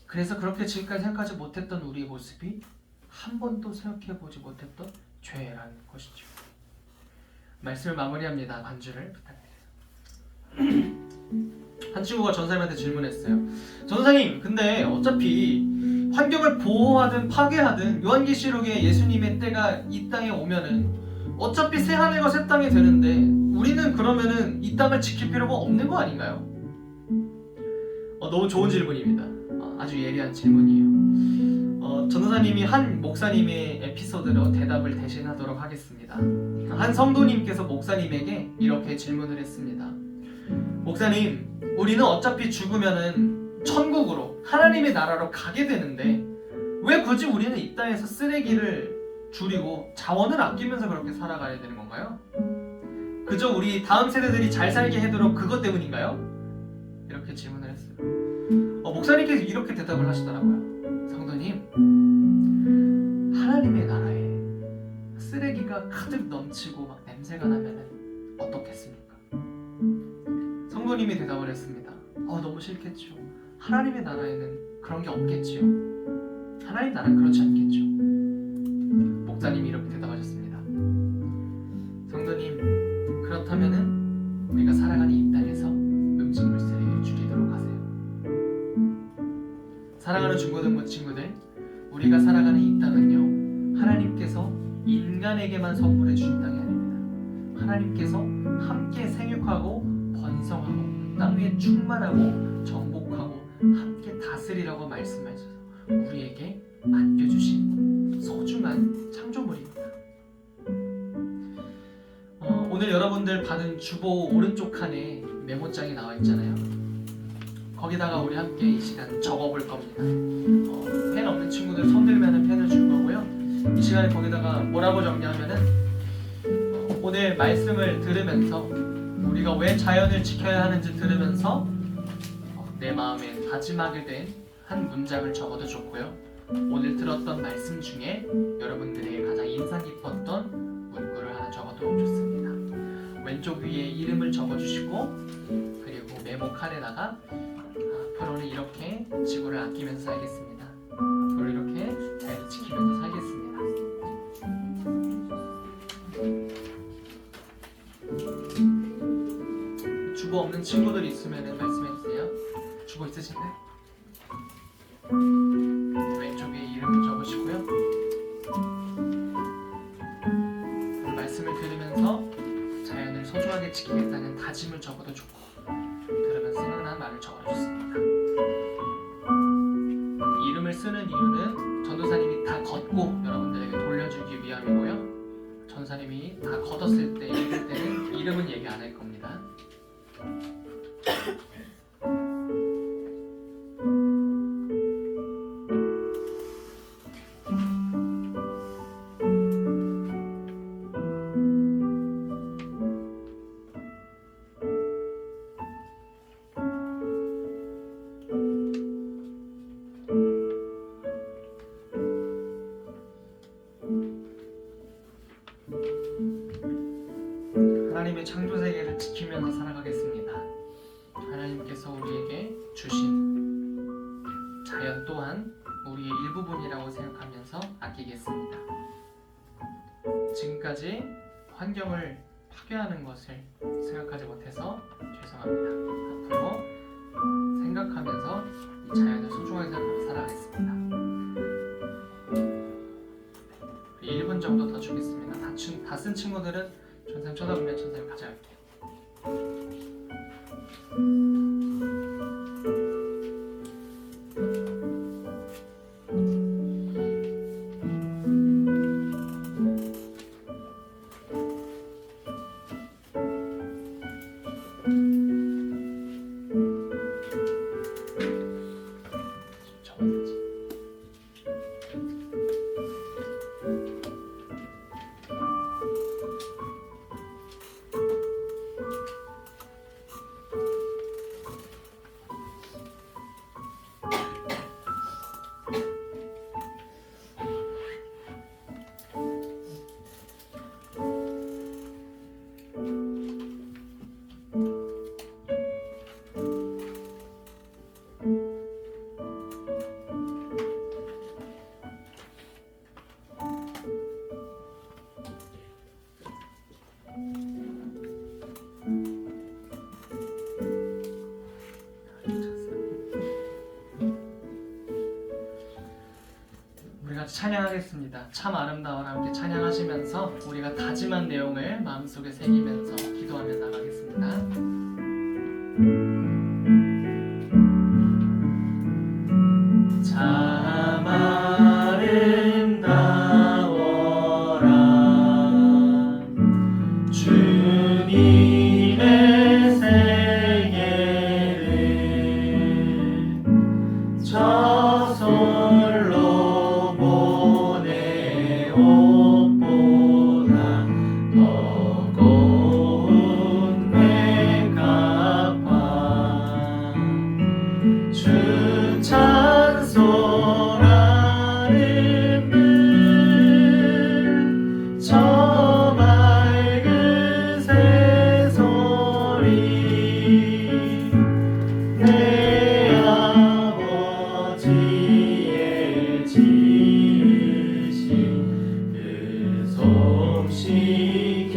[SPEAKER 3] 그래서 그렇게 지금까지 생각하지 못했던 우리의 모습이 한 번도 생각해보지 못했던 죄라는 것이죠. 말씀을 마무리합니다. 반주를 부탁드려요. 한 친구가 전사님한테 질문했어요. 전사님, 근데 어차피 환경을 보호하든 파괴하든 요한계시록에 예수님의 때가 이 땅에 오면은 어차피 새 하늘과 새 땅이 되는데 우리는 그러면은 이 땅을 지킬 필요가 없는 거 아닌가요? 너무 좋은 질문입니다. 아주 예리한 질문이에요. 전도사님이 한 목사님의 에피소드로 대답을 대신하도록 하겠습니다. 한 성도님께서 목사님에게 이렇게 질문을 했습니다. 목사님, 우리는 어차피 죽으면은 천국으로 하나님의 나라로 가게 되는데 왜 굳이 우리는 이 땅에서 쓰레기를 줄이고 자원을 아끼면서 그렇게 살아가야 되는 건가요? 그저 우리 다음 세대들이 잘 살게 해도록 그것 때문인가요? 이렇게 질문을 했어요. 목사님께서 이렇게 대답을 하시더라고요. 성도님, 하나님의 나라에 쓰레기가 가득 넘치고 막 냄새가 나면은 어떻겠습니까? 성도님이 대답을 했습니다. 너무 싫겠죠. 하나님의 나라에는 그런 게 없겠지요. 하나님 나라는 그렇지 않겠죠. 목사님이 이렇게 대답하셨습니다. 성도님, 그렇다면은 우리가 살아가는 이 땅에서 음식물 쓰레기를 줄이도록 하세요. 사랑하는 중고등부 친구들, 우리가 살아가는 이 땅은요 하나님께서 인간에게만 선물해 주신 땅이 아닙니다. 하나님께서 함께 생육하고 번성하고 땅 위에 충만하고 정복하고 함께 다스리라고 말씀하셔서 우리에게 맡겨주신 소중한 창조물입니다. 오늘 여러분들 받은 주보 오른쪽 칸에 메모장이 나와 있잖아요. 거기다가 우리 함께 이 시간 적어볼 겁니다. 펜 없는 친구들 손 들면 펜을 줄 거고요. 이 시간에 거기다가 뭐라고 정리하면은 오늘 말씀을 들으면서 우리가 왜 자연을 지켜야 하는지 들으면서 내 마음에 다짐하게 된 한 문장을 적어도 좋고요. 오늘 들었던 말씀 중에 여러분들에게 가장 인상 깊었던 문구를 하나 적어도 좋습니다. 왼쪽 위에 이름을 적어주시고 그리고 메모 칸에다가 앞으로는 이렇게 지구를 아끼면서 살겠습니다. 앞으로 이렇게 자연을 지키면서 살겠습니다. 주보 없는 친구들 있으면 말씀해주세요. 주보 있으신가요? 왼쪽에 이름을 적으시고요. 말씀을 들으면서 자연을 소중하게 지키겠다는 다짐을 적어도 좋고 들으면서 생각나는 말을 적어주셨습니다. 이름을 쓰는 이유는 전도사님이 다 걷고 여러분들에게 돌려주기 위함이고요. 전사님이 다 걷었을 때 읽을 때는 이름은 얘기 안 할 겁니다. 우리의 일부분이라고 생각하면서 아끼겠습니다. 지금까지 환경을 파괴하는 것을 생각하지 못해서 죄송합니다. 앞으로 생각하면서 이 자연을 소중하게 생각하며 살아가겠습니다. 1분 정도 더 주겠습니다. 다 쓴 친구들은 전사님 쳐다보면 전사님 가져갈게요. 찬양하겠습니다. 참 아름다워라 함께 찬양하시면서 우리가 다짐한 내용을 마음속에 새기면서 기도하며 나가겠습니다. 참 아름다워라 주님의 세계를 저솔로 옷보다 더 고운 백합화 주 찬송하는 저 맑은 새소리 내 아버지의 지으신 그 솜씨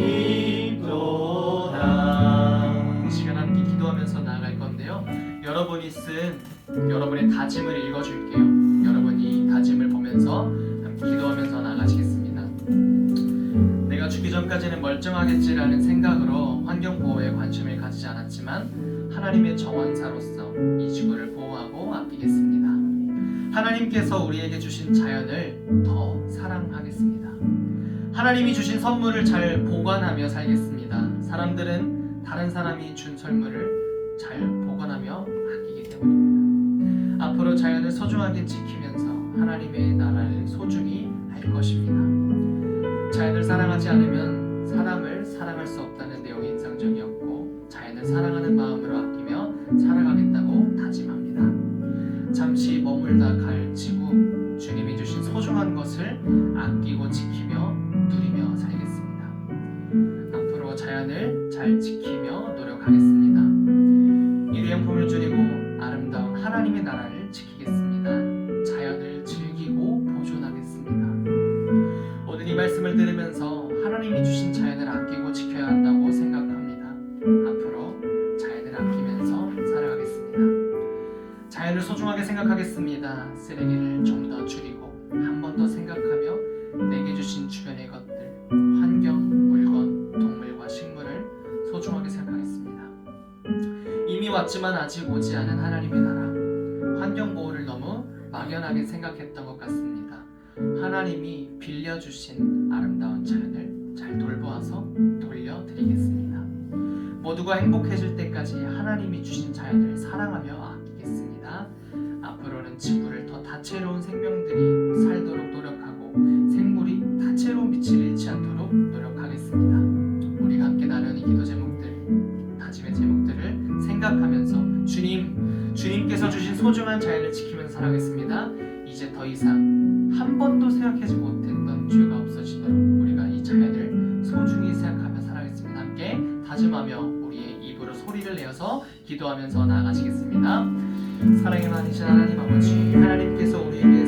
[SPEAKER 3] 깊도다. 이 시간 함께 기도하면서 나아갈 건데요, 여러분의 다짐을 읽어줄게요. 여러분이 다짐을 보면서 함께 기도하면서 나아가시겠습니다. 내가 죽기 전까지는 멀쩡하겠지라는 생각으로 환경보호에 관심을 가지지 않았지만 하나님의 정원사로서 이 지구를 보호하고 아끼겠습니다. 하나님께서 우리에게 주신 자연을 더 사랑하겠습니다. 하나님이 주신 선물을 잘 보관하며 살겠습니다. 사람들은 다른 사람이 준 선물을 잘 보관하며 아끼기 때문입니다. 앞으로 자연을 소중하게 지키면서 하나님의 나라를 소중히 할 것입니다. 자연을 사랑하지 않으면 사람을 사랑할 수 없다는 내용이 인상적이었고, 자연을 사랑하는 마음으로 아끼며 살아가겠다고 다짐합니다. 잠시 머물다 갈 지구, 주님이 주신 소중한 것을 아끼고 지키며 누리며 살겠습니다. 앞으로 자연을 잘 지키며 노력하겠습니다. 일회용품을 줄이고 아름다운 하나님의 나라를 지키겠습니다. 자연을 즐기고 보존하겠습니다. 오늘 이 말씀을 들으면서 하나님이 주신 자연을 아끼고 지켜야 한다고 생각합니다. 앞으로 자연을 아끼면서 살아가겠습니다. 자연을 소중하게 생각하겠습니다. 쓰레기를 좀 더 줄이고 한 번 더 생각하며 내게 주신 주변의 것들, 환경, 물건, 동물과 식물을 소중하게 생각하겠습니다. 이미 왔지만 아직 오지 않은 하나님의 나라, 환경 보호를 너무 막연하게 생각했던 것 같습니다. 하나님이 빌려주신 아름다운 자연을 잘 돌보아서 돌려드리겠습니다. 모두가 행복해질 때까지 하나님이 주신 자연을 사랑하며 아끼겠습니다. 앞으로는 지구를 더 다채로운 생명들이 살도록 노력하고 생물이 다채로운 빛을 잃지 않도록 노력하겠습니다. 우리가 함께 나누는 기도 제목들, 다짐의 제목들을 생각하면서 주님께서 주신 소중한 자연을 지키면서 살아가겠습니다. 이제 더 이상 한 번도 생각하지 못했던 죄가 없어지도록 우리가 이 자연을 소중히 생각하며 살아가겠습니다. 함께 다짐하며 우리의 입으로 소리를 내어서 기도하면서 나아가시겠습니다. 사랑의 많으신 하나님 아버지, 하나님께서 우리에게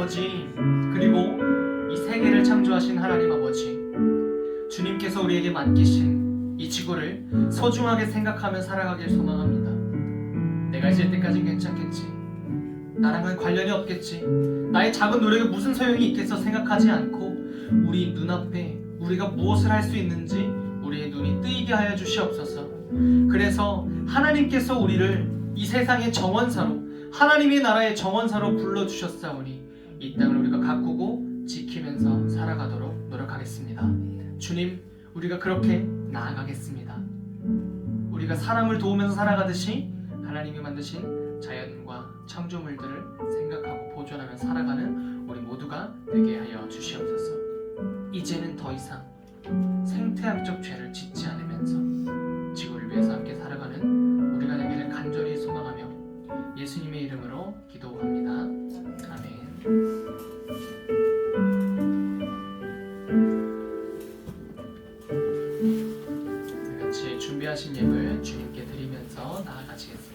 [SPEAKER 3] 아버지, 그리고 이 세계를 창조하신 하나님 아버지, 주님께서 우리에게 맡기신 이 지구를 소중하게 생각하며 살아가길 소망합니다. 내가 있을 때까진 괜찮겠지, 나랑은 관련이 없겠지, 나의 작은 노력에 무슨 소용이 있겠어 생각하지 않고 우리 눈앞에 우리가 무엇을 할 수 있는지 우리의 눈이 뜨이게 하여 주시옵소서. 그래서 하나님께서 우리를 이 세상의 정원사로, 하나님의 나라의 정원사로 불러주셨사오니 이 땅을 우리가 가꾸고 지키면서 살아가도록 노력하겠습니다. 주님, 우리가 그렇게 나아가겠습니다. 우리가 사람을 도우면서 살아가듯이 하나님이 만드신 자연과 창조물들을 생각하고 보존하며 살아가는 우리 모두가 되게 하여 주시옵소서. 이제는 더 이상 생태학적 죄를 짓지 않으면서 지구를 위해서 함께 살아가는 우리가 되기를 간절히 소망하며 예수님의 이름으로 기도합니다. 아멘. 같이 준비하신 예물 주님께 드리면서 나아가시겠습니다.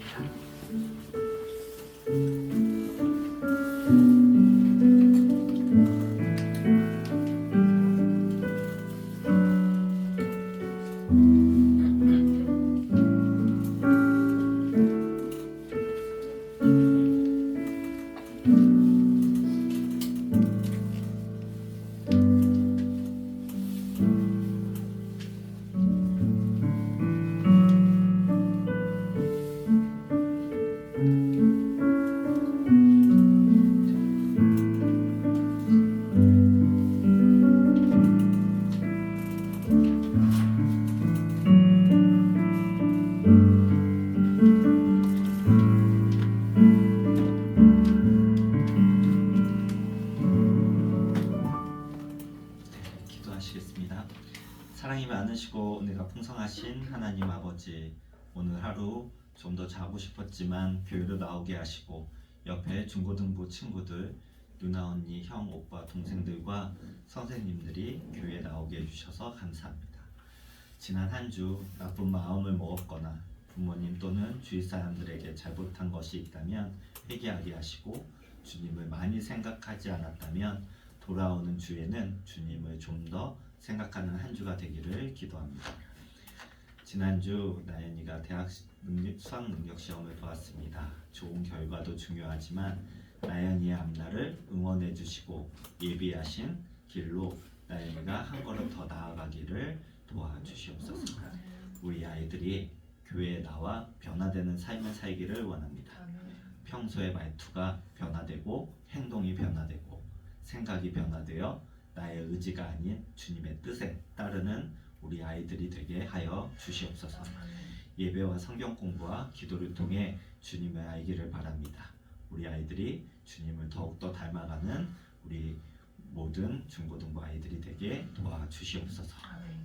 [SPEAKER 1] 기도하시겠습니다. 사랑이 많으시고 은혜가 풍성하신 하나님 아버지, 오늘 하루 좀 더 자고 싶었지만 교회로 나오게 하시고 옆에 중고등부 친구들, 누나, 언니, 형, 오빠, 동생들과 선생님들이 교회에 나오게 해주셔서 감사합니다. 지난 한 주 나쁜 마음을 먹었거나 부모님 또는 주위 사람들에게 잘못한 것이 있다면 회개하게 하시고 주님을 많이 생각하지 않았다면 돌아오는 주에는 주님을 좀 더 생각하는 한 주가 되기를 기도합니다. 지난주 나연이가 대학 수학 능력 시험을 보았습니다. 좋은 결과도 중요하지만 나연이의 앞날을 응원해 주시고 예비하신 길로 나연이가 한 걸음 더 나아가기를 도와주시옵소서. 우리 아이들이 교회에 나와 변화되는 삶을 살기를 원합니다. 평소의 말투가 변화되고 행동이 변화되고 생각이 변화되어 나의 의지가 아닌 주님의 뜻에 따르는 우리 아이들이 되게 하여 주시옵소서. 예배와 성경 공부와 기도를 통해 주님을 알기를 바랍니다. 우리 아이들이 주님을 더욱더 닮아가는 우리 모든 중고등부 아이들이 되게 도와주시옵소서.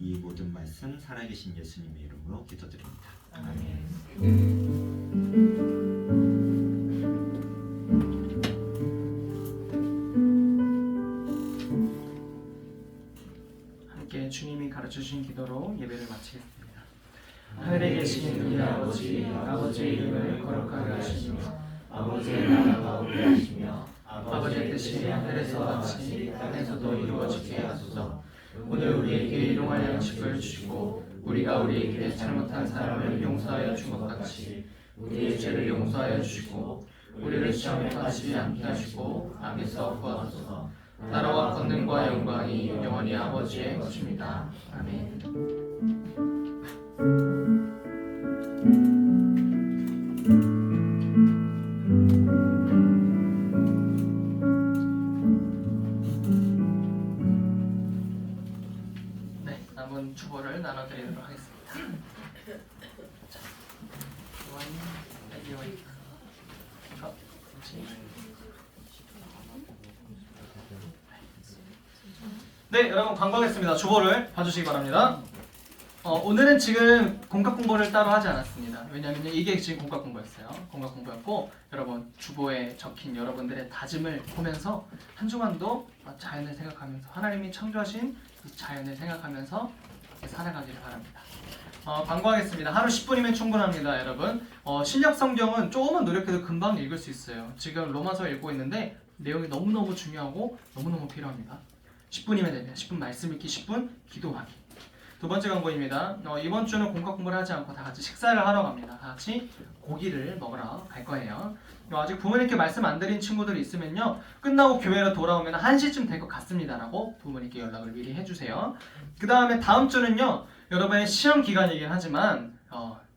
[SPEAKER 1] 이 모든 말씀 살아계신 예수님의 이름으로 기도드립니다. 아멘.
[SPEAKER 3] 함께 주님이 가르쳐주신 기도로 예배를 마치겠습니다. 하늘에 계신 우리 아버지, 아버지의 이름을 거룩하게 하시며
[SPEAKER 1] 아버지의 나라가 오게 하시며
[SPEAKER 3] 아버지의 뜻이 하늘에서 같이 땅에서도 이루어지게 하소서. 오늘 우리에게 일용할 양식을 주시고 우리가 우리에게 잘못한 사람을 용서하여 준 것 같이 우리의 죄를 용서하여 주시고 우리를 시험에 빠지지 않게 하시고 악에서 구하소서. 나라와 권능과 영광이 영원히 아버지의 것입니다. 아멘. 네, 남은 주보를 나눠드리도록 하겠습니다. 자, 네, 여러분 관광했습니다. 주보를 봐주시기 바랍니다. 오늘은 지금 공각 공부를 따로 하지 않았습니다. 왜냐하면 이게 지금 공각 공부였어요. 공각 공부였고 여러분 주보에 적힌 여러분들의 다짐을 보면서 한 주간도 자연을 생각하면서 하나님이 창조하신 이 자연을 생각하면서 살아가기를 바랍니다. 광고하겠습니다. 하루 10분이면 충분합니다, 여러분. 신약 성경은 조금만 노력해도 금방 읽을 수 있어요. 지금 로마서 읽고 있는데 내용이 너무너무 중요하고 너무너무 필요합니다. 10분이면 됩니다. 10분 말씀 읽기, 10분 기도하기. 두 번째 광고입니다. 이번 주는 공과 공부를 하지 않고 다 같이 식사를 하러 갑니다. 다 같이 고기를 먹으러 갈 거예요. 아직 부모님께 말씀 안 드린 친구들이 있으면요, 끝나고 교회로 돌아오면 1시쯤 될 것 같습니다 라고 부모님께 연락을 미리 해주세요. 그 다음에 다음 주는요, 여러분의 시험 기간이긴 하지만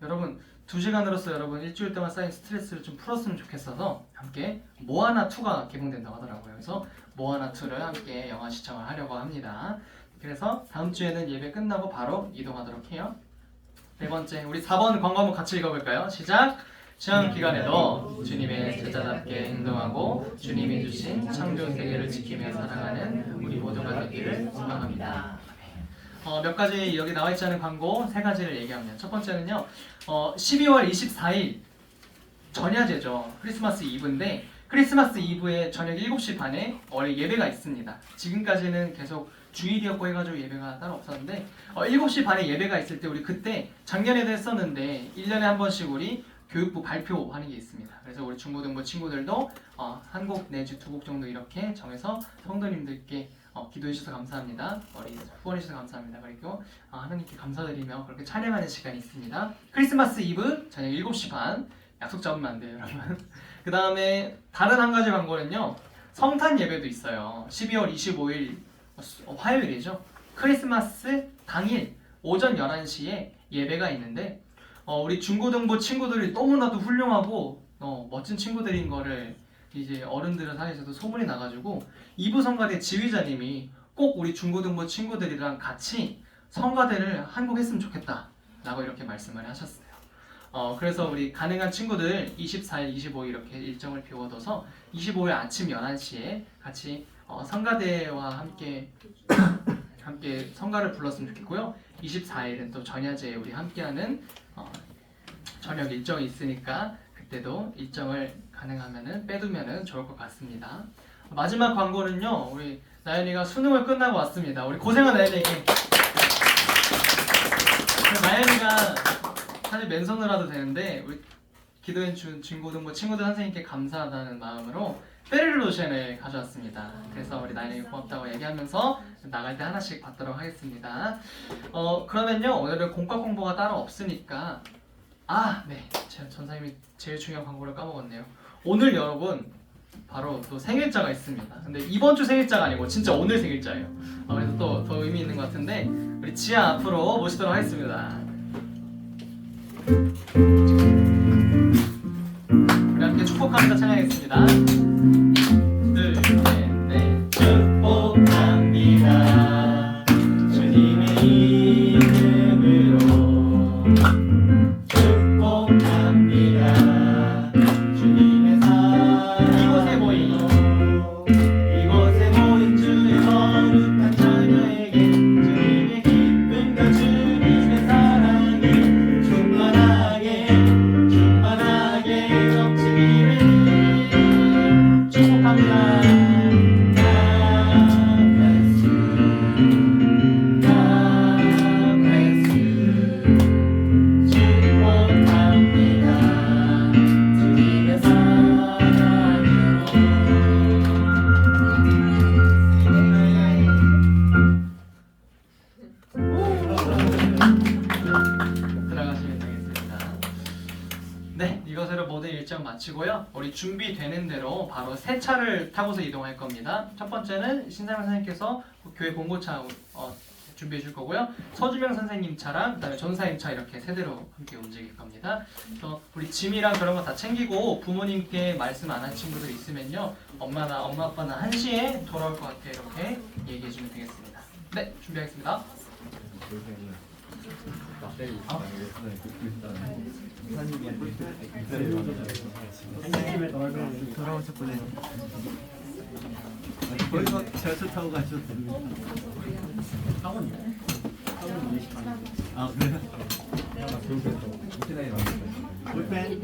[SPEAKER 3] 여러분 2시간으로서 여러분 일주일 동안 쌓인 스트레스를 좀 풀었으면 좋겠어서 함께 모아나 2가 개봉된다고 하더라고요. 그래서 모아나 2를 함께 영화 시청을 하려고 합니다. 그래서 다음 주에는 예배 끝나고 바로 이동하도록 해요. 네 번째, 우리 4번 광고 한번 같이 읽어볼까요? 시작! 시험 기간에도 주님의 제자답게 행동하고 주님이 주신 창조 세계를 지키며 살아가는 우리 모두가 되기를 소망합니다. 몇 가지 여기 나와 있지 않은 광고 3가지를 얘기합니다. 첫 번째는요, 12월 24일 전야제죠. 크리스마스 이브인데 크리스마스 이브에 저녁 7시 반에 원래 예배가 있습니다. 지금까지는 계속 주일이었고 해가지고 예배가 따로 없었는데 7시 반에 예배가 있을 때 우리 그때 작년에도 했었는데 1년에 한 번씩 우리 교육부 발표하는 게 있습니다. 그래서 우리 중고등부 친구들도 한 곡 내지 2곡 정도 이렇게 정해서 성도님들께 기도해 주셔서 감사합니다. 후원해 주셔서 감사합니다. 그리고 하나님께 감사드리며 그렇게 찬양하는 시간이 있습니다. 크리스마스 이브 저녁 7시 반 약속 잡으면 안 돼요, 여러분. 그 다음에 다른 한 가지 광고는요, 성탄 예배도 있어요. 12월 25일 화요일이죠. 크리스마스 당일 오전 11시에 예배가 있는데 우리 중고등부 친구들이 너무나도 훌륭하고 멋진 친구들인 거를 이제 어른들 사이에서도 소문이 나가지고 이부 성가대 지휘자님이 꼭 우리 중고등부 친구들이랑 같이 성가대를 한 곡 했으면 좋겠다 라고 이렇게 말씀을 하셨어요. 그래서 우리 가능한 친구들 24일, 25일 이렇게 일정을 비워둬서 25일 아침 11시에 같이 성가대와 함께 성가를 불렀으면 좋겠고요. 24일은 또 전야제에 우리 함께하는 저녁 일정이 있으니까 그때도 일정을 가능하면은 빼두면은 좋을 것 같습니다. 마지막 광고는요, 우리 나연이가 수능을 끝나고 왔습니다. 우리 고생한 나연이에게. 나연이가 사실 맨손으로 해도 되는데 우리 기도해 준 중고등부 친구들 선생님께 감사하다는 마음으로 페르르 로션을 가져왔습니다. 그래서 우리 나연이가 고맙다고 얘기하면서 나갈 때 하나씩 받도록 하겠습니다. 그러면요, 오늘은 공과 공부가 따로 없으니까 네, 제가 전사님이 제일 중요한 광고를 까먹었네요. 오늘 여러분 바로 또 생일자가 있습니다. 근데 이번 주 생일자가 아니고 진짜 오늘 생일자예요. 그래서 또 더 의미 있는 것 같은데 우리 지아 앞으로 모시도록 하겠습니다. 우리 함께 축복합니다. 찬양하겠습니다. 둘, 셋, 넷. 축복합니다. 주님의 이름으로 축복합니다. 주님의 사랑 이곳에 모인 주의 거룩한 자녀에게 주님의 기쁨과 주님의 사랑이 충만하게 넘치기를 축복합니다. 들어가시면 되겠습니다. 네, 이것으로 모든 일정 마치고요. 우리 준비되는 대로 바로 세 차를 타고서 이동할 겁니다. 첫 번째는 신상현 선생님께서 교회 봉고차 준비해 줄 거고요. 서주명 선생님 차랑 그다음에 전사님 차 이렇게 세 대로 함께 움직일 겁니다. 그래서 우리 짐이랑 그런 거 다 챙기고 부모님께 말씀 안 한 친구들 있으면요, 엄마 아빠는 1시에 돌아올 것 같아 이렇게 얘기해 주면 되겠습니다. 네, 준비하겠습니다.
[SPEAKER 6] 돌아오셨군요. 거기서 지하철 타고 가셔도 됩니다. 학원이요? 아 그래요? 볼펜